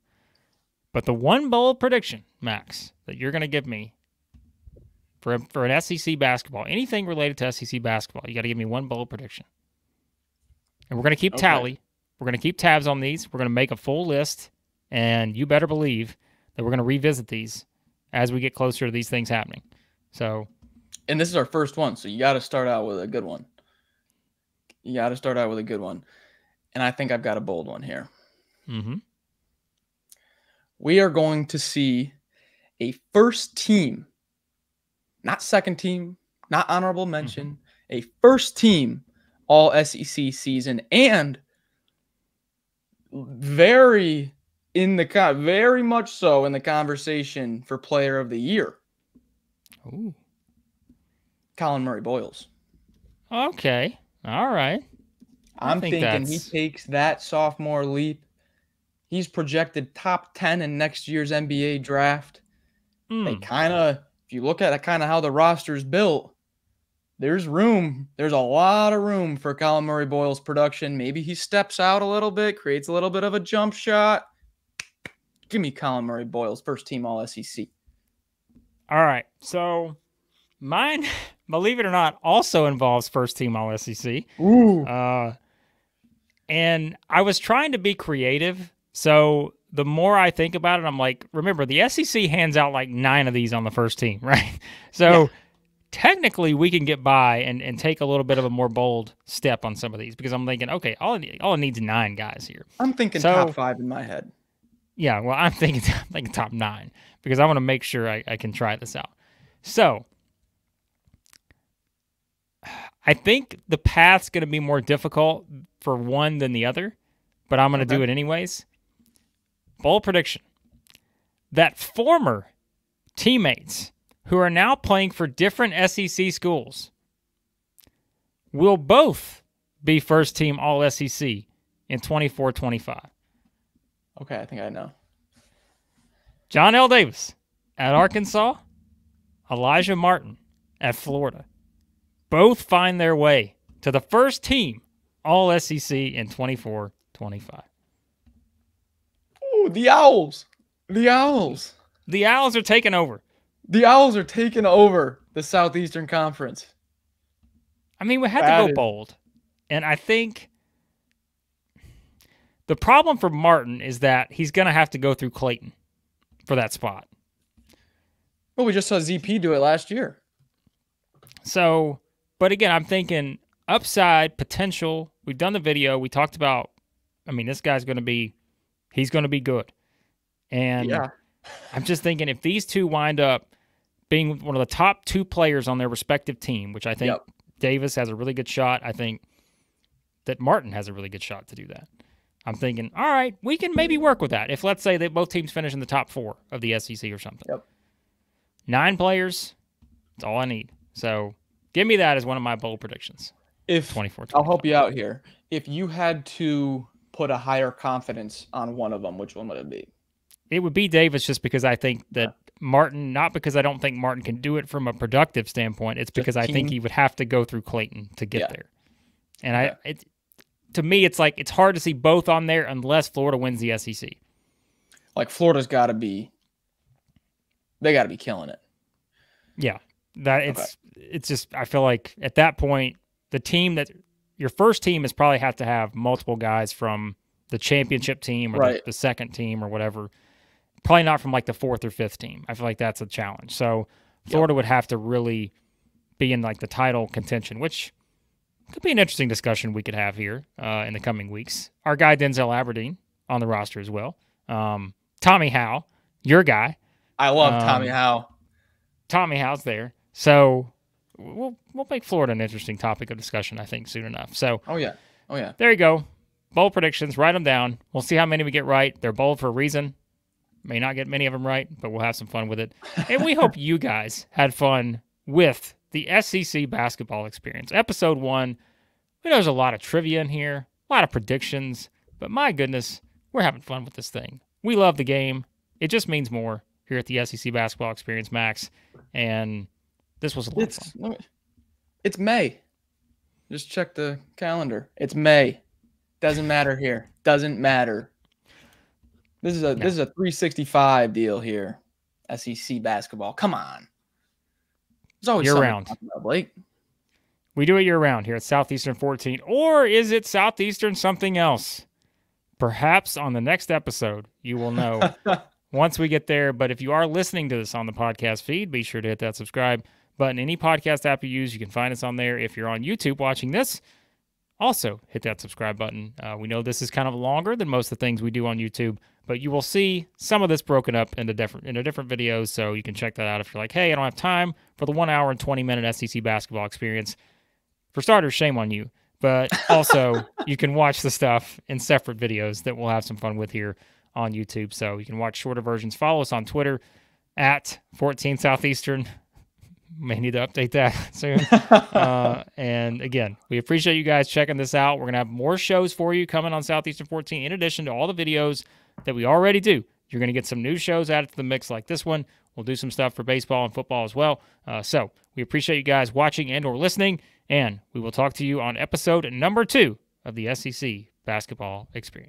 But the one bold prediction, Max, that you're going to give me for an SEC basketball, anything related to SEC basketball, you got to give me one bold prediction. And we're going to keep tally. We're going to keep tabs on these. We're going to make a full list. And you better believe that we're going to revisit these as we get closer to these things happening. So, and this is our first one, so you got to start out with a good one. And I think I've got a bold one here. We are going to see a first team, not second team, not honorable mention, a first team all SEC season, and very much so in the conversation for player of the year. Ooh. Collin Murray-Boyles. Okay. All right. I'm thinking he takes that sophomore leap. He's projected top 10 in next year's NBA draft. They if you look at how the roster's built, there's a lot of room for Collin Murray-Boyles' production. Maybe he steps out a little bit, creates a little bit of a jump shot. Give me Collin Murray-Boyles, first team all SEC. All right. So mine, believe it or not, also involves first team all SEC. Ooh. And I was trying to be creative. So the more I think about it, I'm like, remember, the SEC hands out like 9 of these on the first team, right? So technically we can get by and take a little bit of a more bold step on some of these, because I'm thinking, okay, all it needs is 9 guys here. I'm thinking top 5 in my head. Yeah, well, I'm thinking top 9, because I want to make sure I can try this out. So I think the path's going to be more difficult for one than the other, but I'm going to do it anyways. Bold prediction that former teammates who are now playing for different SEC schools will both be first team all SEC in 24-25. Okay, I think I know. Johnell Davis at Arkansas, Alijah Martin at Florida. Both find their way to the first team all SEC in 24-25. Ooh, the Owls. The Owls. The Owls are taking over. The Owls are taking over the Southeastern Conference. I mean, we had to go bold. And I think the problem for Martin is that he's going to have to go through Clayton for that spot. Well, we just saw ZP do it last year. So, but again, I'm thinking upside, potential. We've done the video. We talked about, I mean, this guy's going to be, he's going to be good. And I'm just thinking if these two wind up being one of the top 2 players on their respective team, which I think Davis has a really good shot. I think that Martin has a really good shot to do that. I'm thinking, all right, we can maybe work with that. If, let's say, that both teams finish in the top 4 of the SEC or something. 9 players, that's all I need. So give me that as one of my bold predictions. If 24, I'll help you out here. If you had to put a higher confidence on one of them, which one would it be? It would be Davis, just because I think that Martin, not because I don't think Martin can do it from a productive standpoint. It's because I think he would have to go through Clayton to get there. And to me, it's like it's hard to see both on there unless Florida wins the SEC. Like Florida's got to be, they got to be killing it. Yeah, it's just I feel like at that point the team that your first team is probably have to have multiple guys from the championship team or the second team or whatever. Probably not from like the fourth or fifth team. I feel like that's a challenge. So Florida would have to really be in like the title contention, which could be an interesting discussion we could have here in the coming weeks. Our guy Denzel Aberdeen on the roster as well. Tommy Howe, your guy. I love Tommy Howe. Tommy Howe's there. So we'll make Florida an interesting topic of discussion, I think, soon enough. So Oh yeah. There you go. Bold predictions. Write them down. We'll see how many we get right. They're bold for a reason. May not get many of them right, but we'll have some fun with it. And we hope you guys had fun with the SEC basketball experience. Episode 1. We know there's a lot of trivia in here, a lot of predictions, but my goodness, we're having fun with this thing. We love the game. It just means more here at the SEC basketball experience, Max. And this was a lot of fun. It's May. Just check the calendar. It's May. Doesn't matter here. Doesn't matter. This is a 365 deal here. SEC basketball. Come on. There's always something year-round. to talk about, Blake. We do it year-round here at Southeastern 14. Or is it Southeastern something else? Perhaps on the next episode, you will know once we get there. But if you are listening to this on the podcast feed, be sure to hit that subscribe button. Any podcast app you use, you can find us on there. If you're on YouTube watching this, also hit that subscribe button. We know this is kind of longer than most of the things we do on YouTube, but you will see some of this broken up into different videos, so you can check that out if you're like, hey, I don't have time for the 1 hour and 20-minute SEC basketball experience. For starters, shame on you. But also, you can watch the stuff in separate videos that we'll have some fun with here on YouTube. So you can watch shorter versions. Follow us on Twitter at 14 Southeastern. May need to update that soon. And again, we appreciate you guys checking this out. We're going to have more shows for you coming on Southeastern 14. In addition to all the videos that we already do, you're going to get some new shows added to the mix like this one. We'll do some stuff for baseball and football as well. So we appreciate you guys watching and or listening. And we will talk to you on episode number 2 of the SEC Basketball Experience.